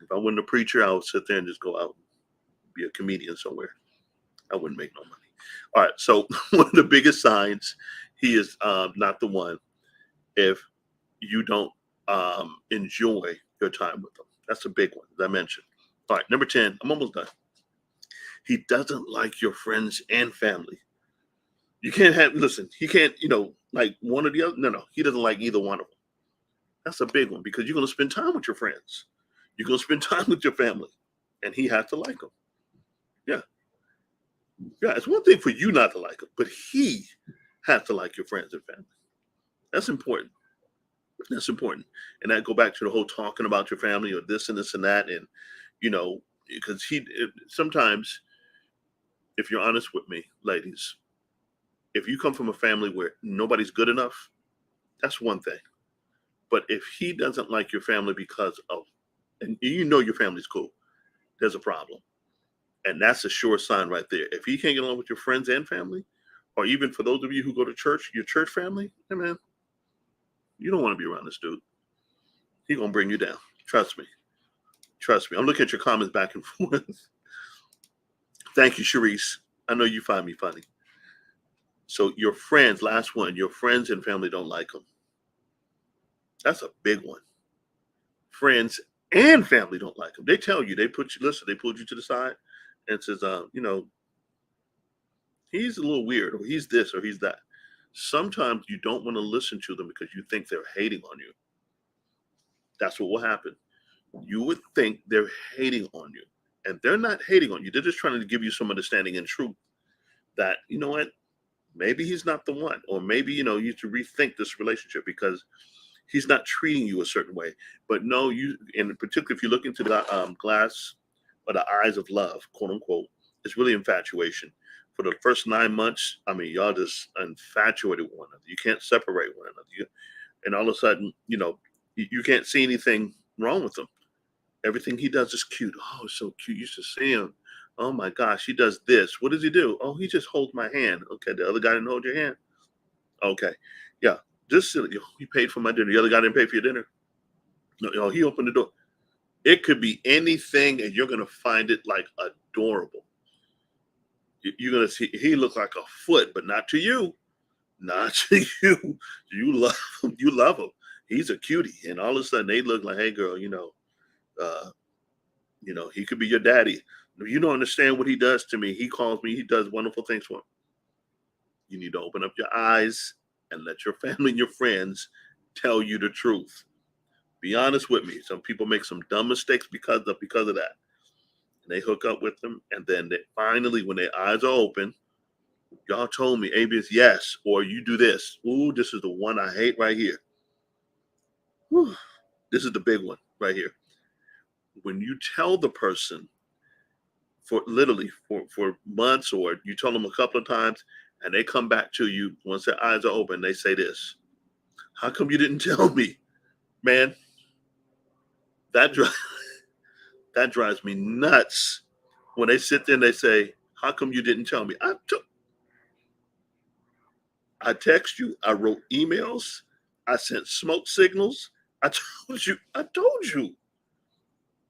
Speaker 1: If I wasn't a preacher, I would sit there and just go out and be a comedian somewhere. I wouldn't make no money. All right. So one of the biggest signs he is not the one if you don't enjoy your time with them. That's a big one, as I mentioned. All right. Number 10. I'm almost done. He doesn't like your friends and family. You can't he can't, like one or the other. No, he doesn't like either one of them. That's a big one because you're going to spend time with your friends. You're going to spend time with your family. And he has to like them. Yeah. Yeah, it's one thing for you not to like them, but he has to like your friends and family. That's important. That's important. And that go back to the whole talking about your family or this and this and that. And, because sometimes, if you're honest with me, ladies, if you come from a family where nobody's good enough, that's one thing. But if he doesn't like your family because of, and your family's cool, there's a problem. And that's a sure sign right there. If he can't get along with your friends and family, or even for those of you who go to church, your church family, hey man, you don't want to be around this dude. He's going to bring you down. Trust me. Trust me. I'm looking at your comments back and forth. Thank you, Sharice. I know you find me funny. So your friends, last one, your friends and family don't like him. That's a big one. Friends and family don't like him. They tell you, they pulled you to the side and says, he's a little weird, or he's this, or he's that. Sometimes you don't want to listen to them because you think they're hating on you. That's what will happen. You would think they're hating on you. And they're not hating on you. They're just trying to give you some understanding and truth that, you know what? Maybe he's not the one, or maybe, you should rethink this relationship because he's not treating you a certain way. But no, and particularly if you look into the glass or the eyes of love, quote unquote, it's really infatuation. For the first 9 months, I mean, y'all just infatuated with one another. You can't separate one another. And all of a sudden, you can't see anything wrong with him. Everything he does is cute. Oh, it's so cute. You should see him. Oh my gosh, he does this. What does he do? Oh, he just holds my hand. Okay, the other guy didn't hold your hand. Okay, yeah, just silly. He paid for my dinner. The other guy didn't pay for your dinner. No, he opened the door. It could be anything, and you're gonna find it like adorable. You're gonna see he looks like a foot, but not to you. Not to you. You love him. You love him. He's a cutie, and all of a sudden they look like, hey, girl, uh, he could be your daddy. You don't understand what he does to me. He calls me. He does wonderful things for him. You need to open up your eyes and let your family and your friends tell you the truth. Be honest with me. Some people make some dumb mistakes because of that. And they hook up with them, and then they finally, when their eyes are open, y'all told me A, B, is yes, or you do this. Ooh, this is the one I hate right here. Whew. This is the big one right here. When you tell the person for literally for months, or you tell them a couple of times, and they come back to you once their eyes are open, they say this: how come you didn't tell me? Man, that that drives me nuts when they sit there and they say, how come you didn't tell me? I text you, I wrote emails, I sent smoke signals. I told you,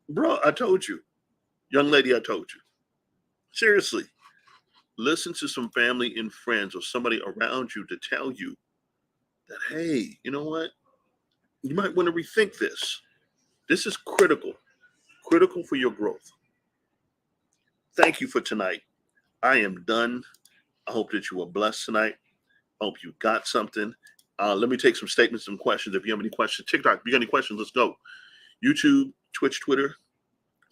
Speaker 1: bro, I told you, young lady, I told you. Seriously, listen to some family and friends or somebody around you to tell you that, hey, you know what? You might want to rethink this. This is critical for your growth. Thank you for tonight. I am done. I hope that you were blessed tonight. I hope you got something. Let me take some statements, some questions. If you have any questions, TikTok, if you got any questions, let's go. YouTube, Twitch, Twitter,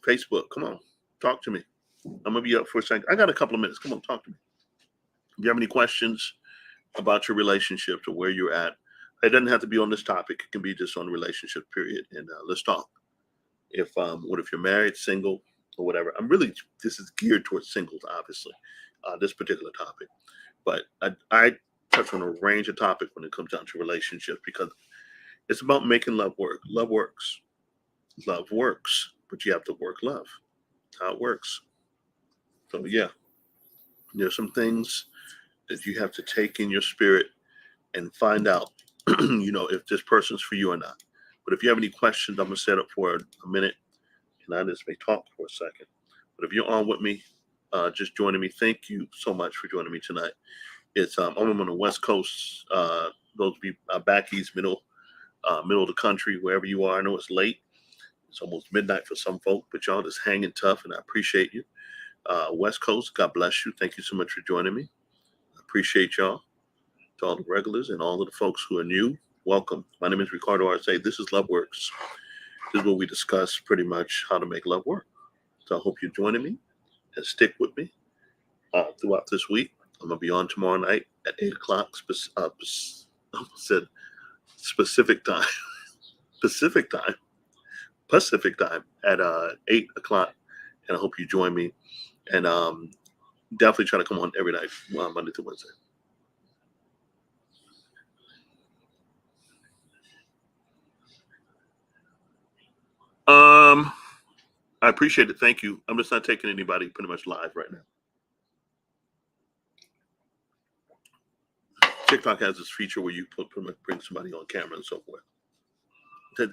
Speaker 1: Facebook. Come on, talk to me. I'm gonna be up for a second. I got a couple of minutes. Come on, talk to me. If you have any questions about your relationships or where you're at, it doesn't have to be on this topic. It can be just on relationship, period. And let's talk. If you're married, single, or whatever. This is geared towards singles, obviously, this particular topic. But I touch on a range of topics when it comes down to relationships because it's about making love work. Love works. Love works, but you have to work love. That's how it works. So yeah, there's some things that you have to take in your spirit and find out, if this person's for you or not. But if you have any questions, I'm gonna set up for a minute, and I just may talk for a second. But if you're on with me, just joining me, thank you so much for joining me tonight. I'm on the West Coast. Those be back east, middle of the country, wherever you are. I know it's late. It's almost midnight for some folk, but y'all just hanging tough, and I appreciate you. West Coast, God bless you. Thank you so much for joining me. I appreciate y'all. To all the regulars and all of the folks who are new, welcome. My name is Ricardo Arce. This is Love Works. This is where we discuss pretty much how to make love work. So I hope you're joining me and stick with me throughout this week. I'm going to be on tomorrow night at 8 o'clock. I almost said specific time. Pacific time at 8 o'clock. And I hope you join me. And definitely try to come on every night, Monday to Wednesday. I appreciate it. Thank you. I'm just not taking anybody pretty much live right now. TikTok has this feature where you pretty much bring somebody on camera and so forth.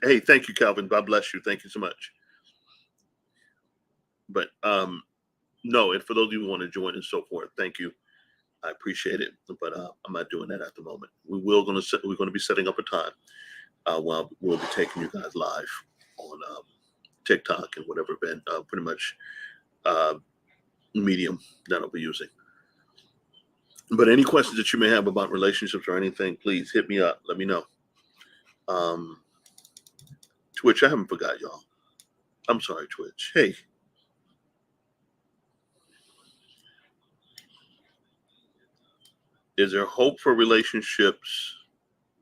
Speaker 1: Hey, thank you, Calvin. God bless you. Thank you so much. But no, and for those of you who want to join and so forth, thank you. I appreciate it. But I'm not doing that at the moment. We're going to be setting up a time while we'll be taking you guys live on TikTok and whatever event, pretty much medium that I'll be using. But any questions that you may have about relationships or anything, please hit me up. Let me know. Twitch, I haven't forgot y'all. I'm sorry, Twitch. Hey. Is there hope for relationships?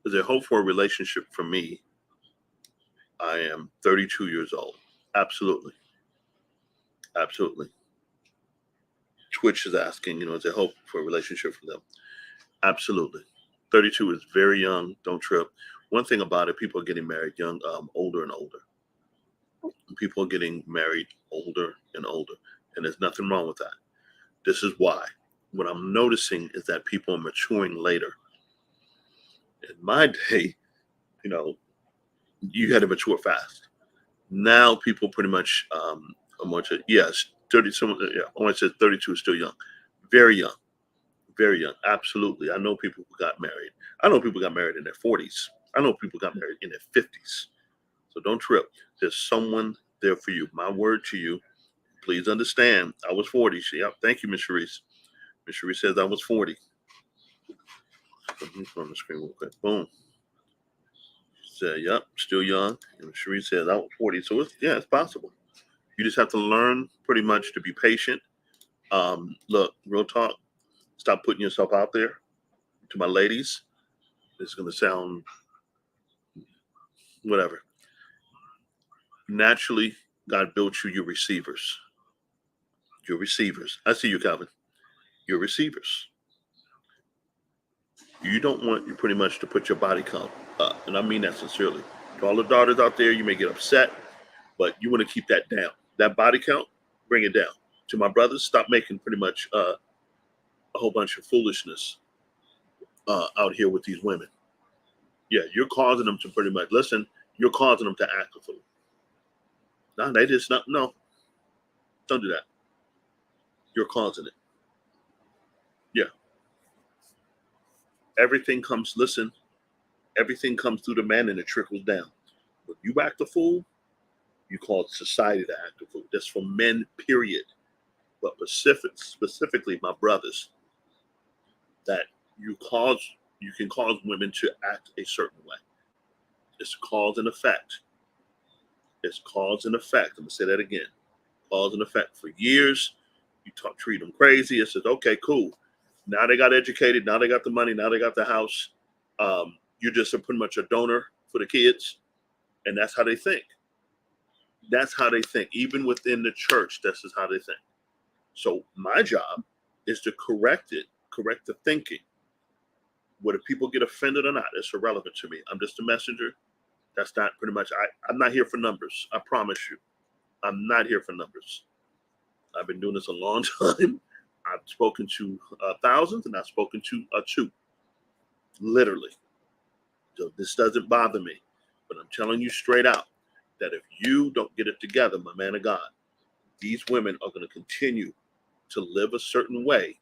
Speaker 1: Is there hope for a relationship for me? I am 32 years old. Absolutely. Absolutely. Twitch is asking, is there hope for a relationship for them? Absolutely. 32 is very young. Don't trip. One thing about it, people are getting married young, older and older. People are getting married older and older. And there's nothing wrong with that. This is why. What I'm noticing is that people are maturing later. In my day, you had to mature fast. Now people pretty much are much yes, 30 someone yeah, I want to say 32 is still young. Very young. Very young. Absolutely. I know people who got married. I know people got married in their 40s. I know people got married in their 50s. So don't trip. There's someone there for you. My word to you. Please understand. I was 40. Yep. Thank you, Miss Sharice. Miss Sharice says I was 40. Let me put on the screen real quick. Boom. She said, yep, still young. And Sharice says I was 40. So it's possible. You just have to learn pretty much to be patient. Look, real talk. Stop putting yourself out there. To my ladies, this is going to sound whatever. Naturally, God built you your receivers. Your receivers. I see you, Calvin. Your receivers. You don't want you pretty much to put your body count up. And I mean that sincerely. To all the daughters out there, you may get upset, but you want to keep that down. That body count, bring it down. To my brothers, stop making pretty much a whole bunch of foolishness out here with these women. Yeah, you're causing them to pretty much listen. You're causing them to act a fool. No, they just not. No, don't do that. You're causing it. Yeah, everything comes. Listen, everything comes through the man and it trickles down. When you act a fool, you cause society to act a fool. That's for men, period. But specifically, my brothers, that you can cause women to act a certain way. It's cause and effect. It's cause and effect. I'm gonna say that again. Cause and effect. For years, you treat them crazy. It says, okay, cool. Now they got educated. Now they got the money. Now they got the house. You're just pretty much a donor for the kids, and that's how they think. That's how they think. Even within the church, this is how they think. So my job is to correct it, correct the thinking. Whether people get offended or not, it's irrelevant to me. I'm just a messenger. That's not pretty much. I'm not here for numbers. I promise you, I'm not here for numbers. I've been doing this a long time. I've spoken to thousands, and I've spoken to two, literally. So this doesn't bother me, but I'm telling you straight out that if you don't get it together, my man of God, these women are going to continue to live a certain way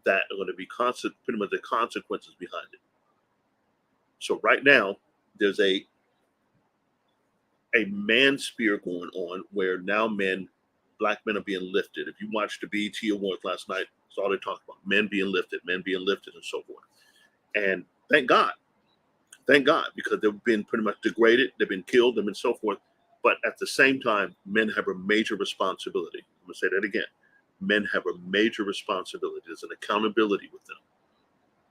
Speaker 1: that are going to be pretty much the consequences behind it. So right now, there's a man spear going on where now black men are being lifted. If you watched the BET Awards last night, that's all they talked about: men being lifted, and so forth. And thank God, because they've been pretty much degraded, they've been killed, and so forth. But at the same time, men have a major responsibility. I'm gonna say that again. Men have a major responsibility. There's an accountability with them.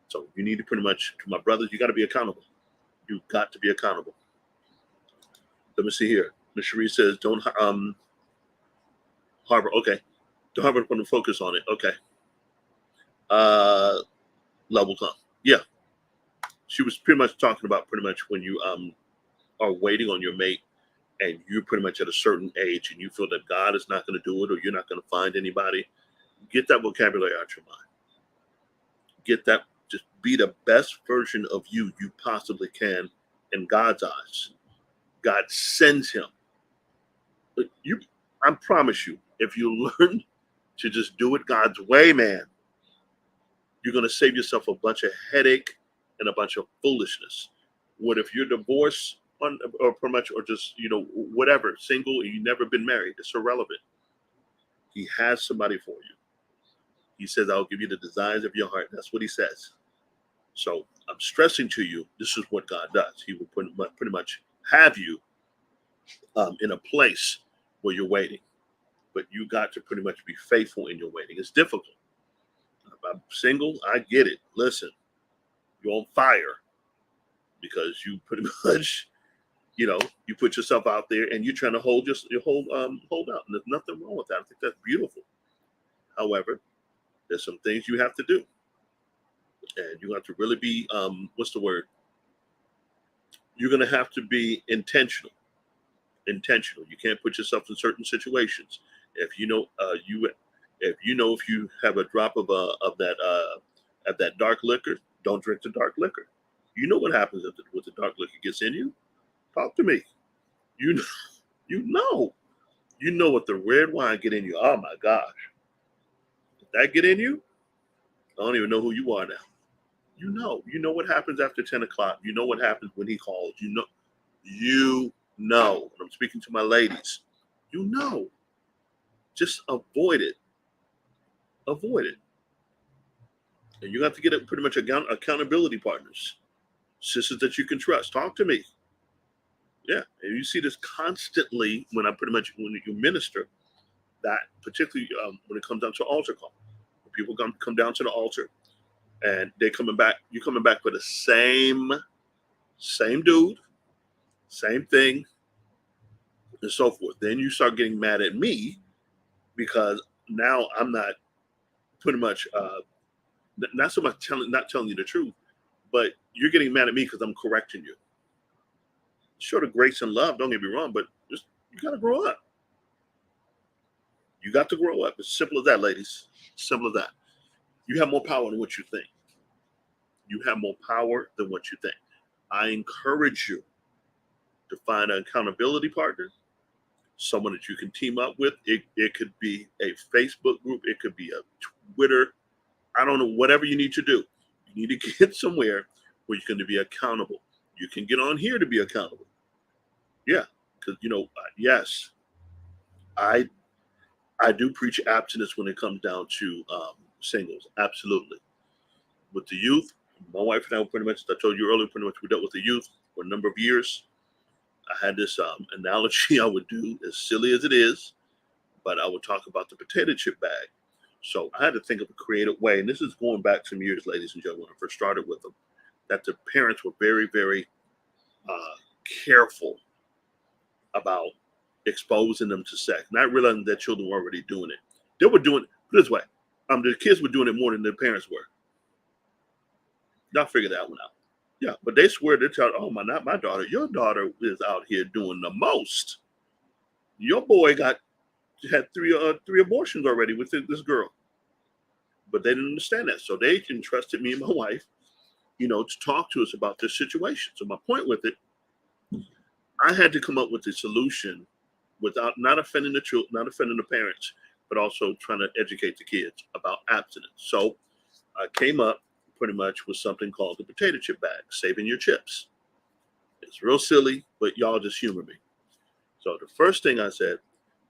Speaker 1: So you need to pretty much, to my brothers, you got to be accountable. You've got to be accountable. Let me see here. Ms. Cherie says, don't harbor. Okay. Don't harbor put the focus on it. Okay. Level come. Yeah. She was pretty much talking about pretty much when you are waiting on your mate and you're pretty much at a certain age and you feel that God is not going to do it or you're not going to find anybody. Get that vocabulary out your mind. Get that. Just be the best version of you possibly can in God's eyes. God sends him. I promise you, if you learn to just do it God's way, man, you're going to save yourself a bunch of headache and a bunch of foolishness. What if you're divorced or pretty much, or just, whatever, single, and you've never been married? It's irrelevant. He has somebody for you. He says, I'll give you the desires of your heart. That's what he says. So I'm stressing to you, this is what God does. He will pretty much have you in a place where you're waiting. But you got to pretty much be faithful in your waiting. It's difficult. I I'm single. I get it. Listen, you're on fire because you pretty much, you put yourself out there and you're trying to hold out. And there's nothing wrong with that. I think that's beautiful. However, there's some things you have to do, and you have to really be what's the word? You're going to have to be intentional. Intentional. You can't put yourself in certain situations. If you know if you have a drop of that dark liquor, don't drink the dark liquor. You know what happens if with the dark liquor gets in you. Talk to me. You know, you know, you know what the red wine get in you. Oh my gosh, if that get in you, I don't even know who you are now. You know what happens after 10 o'clock. You know what happens when he calls. You know. And I'm speaking to my ladies. You know, just avoid it. Avoid it. And you have to get it pretty much accountability partners, sisters that you can trust. Talk to me. Yeah, and you see this constantly when you minister. That particularly when it comes down to altar call, when people come down to the altar and they're coming back. You're coming back for the same dude, same thing, and so forth. Then you start getting mad at me because now I'm not pretty much not so much not telling you the truth, but you're getting mad at me because I'm correcting you. Show the grace and love. Don't get me wrong, but just you got to grow up. You got to grow up. It's simple as that, ladies. Simple as that. You have more power than what you think. You have more power than what you think. I encourage you to find an accountability partner, someone that you can team up with. It could be a Facebook group. It could be a Twitter. I don't know, whatever you need to do. You need to get somewhere where you're going to be accountable. You can get on here to be accountable. Yeah, because, yes, I do preach abstinence when it comes down to singles. Absolutely. With the youth, my wife and I pretty much, I told you earlier, pretty much we dealt with the youth for a number of years. I had this analogy I would do, as silly as it is, but I would talk about the potato chip bag. So I had to think of a creative way, and this is going back some years, ladies and gentlemen, when I first started with them, that the parents were very, very careful about exposing them to sex, not realizing that children were already doing it. They were doing it this way. The kids were doing it more than their parents were. Y'all figure that one out. Yeah, but they swear to child, oh my, not my daughter. Your daughter is out here doing the most. Your boy had three abortions already with this girl, but they didn't understand that, so they entrusted me and my wife, to talk to us about this situation. So my point with it, I had to come up with a solution without not offending the children, not offending the parents, but also trying to educate the kids about abstinence. So I came up pretty much with something called the potato chip bag, saving your chips. It's real silly, but y'all just humor me. So the first thing I said,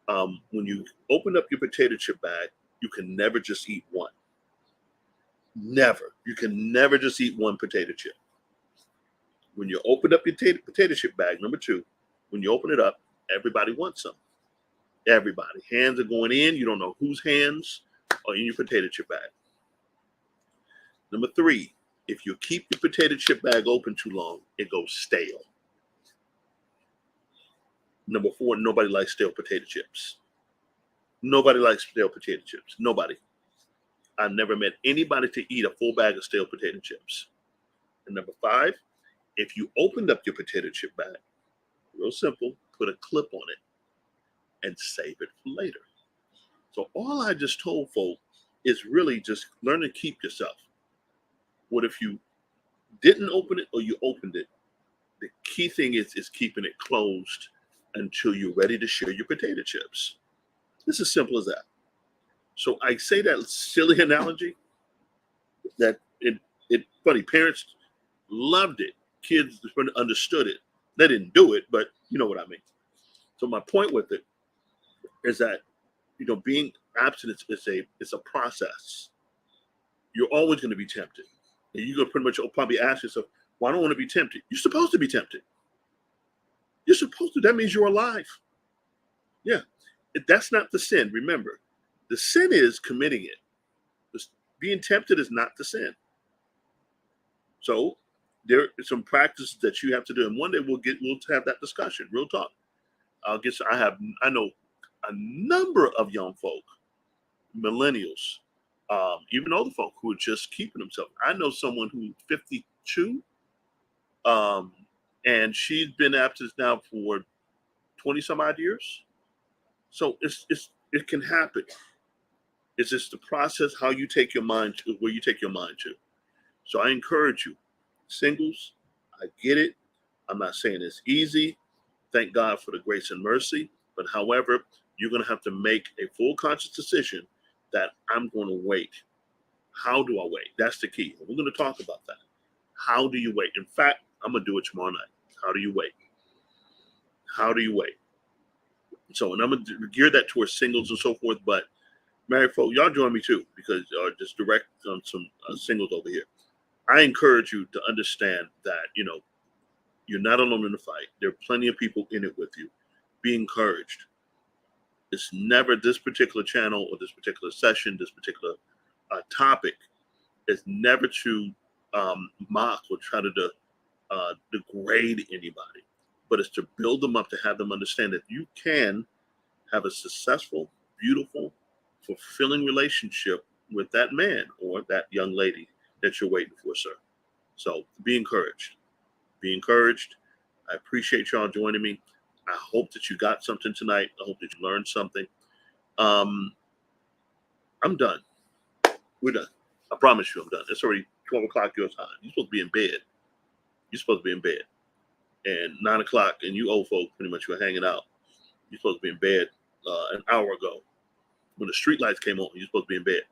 Speaker 1: when you open up your potato chip bag, you can never just eat one. Never. You can never just eat one potato chip. When you open up your potato chip bag, number two, when you open it up, everybody wants some. Everybody. Hands are going in. You don't know whose hands are in your potato chip bag. Number three, if you keep your potato chip bag open too long, it goes stale. Number four, nobody likes stale potato chips. Nobody likes stale potato chips. Nobody. I've never met anybody to eat a full bag of stale potato chips. And number five, if you opened up your potato chip bag, real simple, put a clip on it and save it for later. So all I just told folk is really just learn to keep yourself. What if you didn't open it or you opened it? The key thing is keeping it closed until you're ready to share your potato chips. It's as simple as that. So I say that silly analogy that it funny. Parents loved it. Kids understood it. They didn't do it, but you know what I mean. So my point with it is that being abstinent is a process. You're always going to be tempted, and you're going to pretty much probably ask yourself, "Well, I don't want to be tempted." You're supposed to be tempted. You're supposed to. That means you're alive. Yeah, that's not the sin. Remember, the sin is committing it. Being tempted is not the sin. So there are some practices that you have to do, and one day we'll have that discussion. Real talk. I know a number of young folk, millennials, even older folk who are just keeping themselves. I know someone who's 52, um, and she's been abstinent now for 20 some odd years. So it can happen. It's just the process, how you take your mind to where you take your mind to. So I encourage you, singles, I get it. I'm not saying it's easy. Thank God for the grace and mercy. But however, you're going to have to make a full conscious decision that I'm going to wait. How do I wait? That's the key. We're going to talk about that. How do you wait? In fact, I'm going to do it tomorrow night. How do you wait? How do you wait? So, and I'm going to gear that towards singles and so forth. But married folk, y'all join me too, because just direct on some singles over here. I encourage you to understand that, you're not alone in the fight. There are plenty of people in it with you. Be encouraged. It's never this particular channel or this particular session, this particular topic is never to mock or try to degrade anybody, but it's to build them up, to have them understand that you can have a successful, beautiful, fulfilling relationship with that man or that young lady that you're waiting for, sir. So be encouraged. Be encouraged. I appreciate y'all joining me. I hope that you got something tonight. I hope that you learned something. I'm done. We're done. I promise you I'm done. It's already 12 o'clock your time. You're supposed to be in bed. You're supposed to be in bed. And 9 o'clock, and you old folk pretty much were hanging out. You're supposed to be in bed an hour ago. When the street lights came on, you're supposed to be in bed.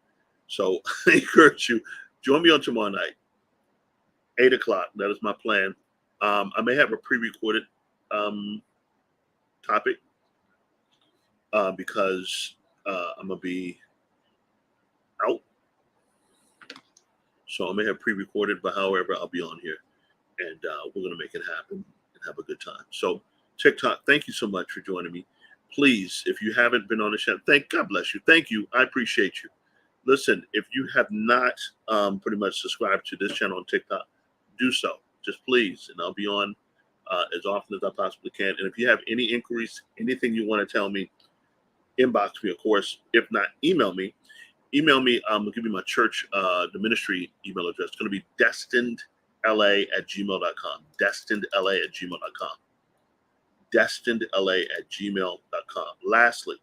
Speaker 1: So I encourage you, join me on tomorrow night, 8 o'clock. That is my plan. I may have a pre-recorded topic because I'm going to be out. So I may have pre-recorded, but however, I'll be on here. And we're going to make it happen and have a good time. So TikTok, thank you so much for joining me. Please, if you haven't been on the channel, God bless you. Thank you. I appreciate you. Listen, if you have not pretty much subscribed to this channel on TikTok, do so. Just please. And I'll be on as often as I possibly can. And if you have any inquiries, anything you want to tell me, inbox me, of course. If not, email me. Email me. I'll give you my church, the ministry email address. It's going to be destinedla@gmail.com. Destinedla@gmail.com. Destinedla@gmail.com. Lastly,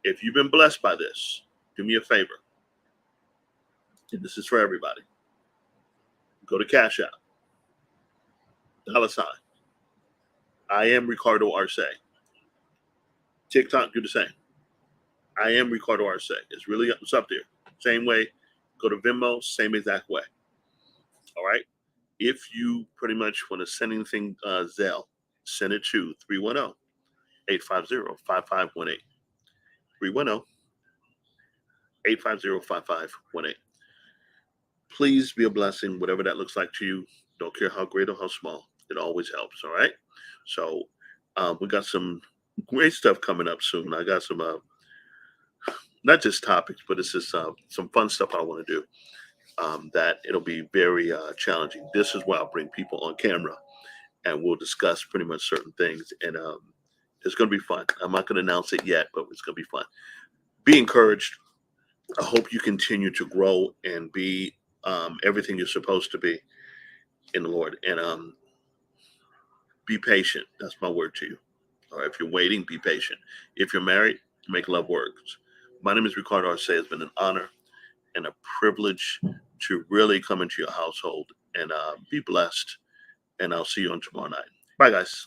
Speaker 1: if you've been blessed by this, do me a favor. And this is for everybody. Go to Cash App. $. I am Ricardo Arce. TikTok, do the same. I am Ricardo Arce. It's up there. Same way. Go to Venmo, same exact way. All right. If you pretty much want to send anything Zelle, send it to 310-850-5518. 310-850-5518. Please be a blessing, whatever that looks like to you. Don't care how great or how small. It always helps. All right. So we got some great stuff coming up soon. I got some, not just topics, but it's just some fun stuff I want to do. That it'll be very challenging. This is where I'll bring people on camera and we'll discuss pretty much certain things. And it's going to be fun. I'm not going to announce it yet, but it's going to be fun. Be encouraged. I hope you continue to grow and be everything you're supposed to be in the Lord. And be patient. That's my word to you. All right. If you're waiting, be patient. If you're married, make love works. My name is Ricardo Arce. It's been an honor and a privilege to really come into your household and be blessed. And I'll see you on tomorrow night. Bye, guys.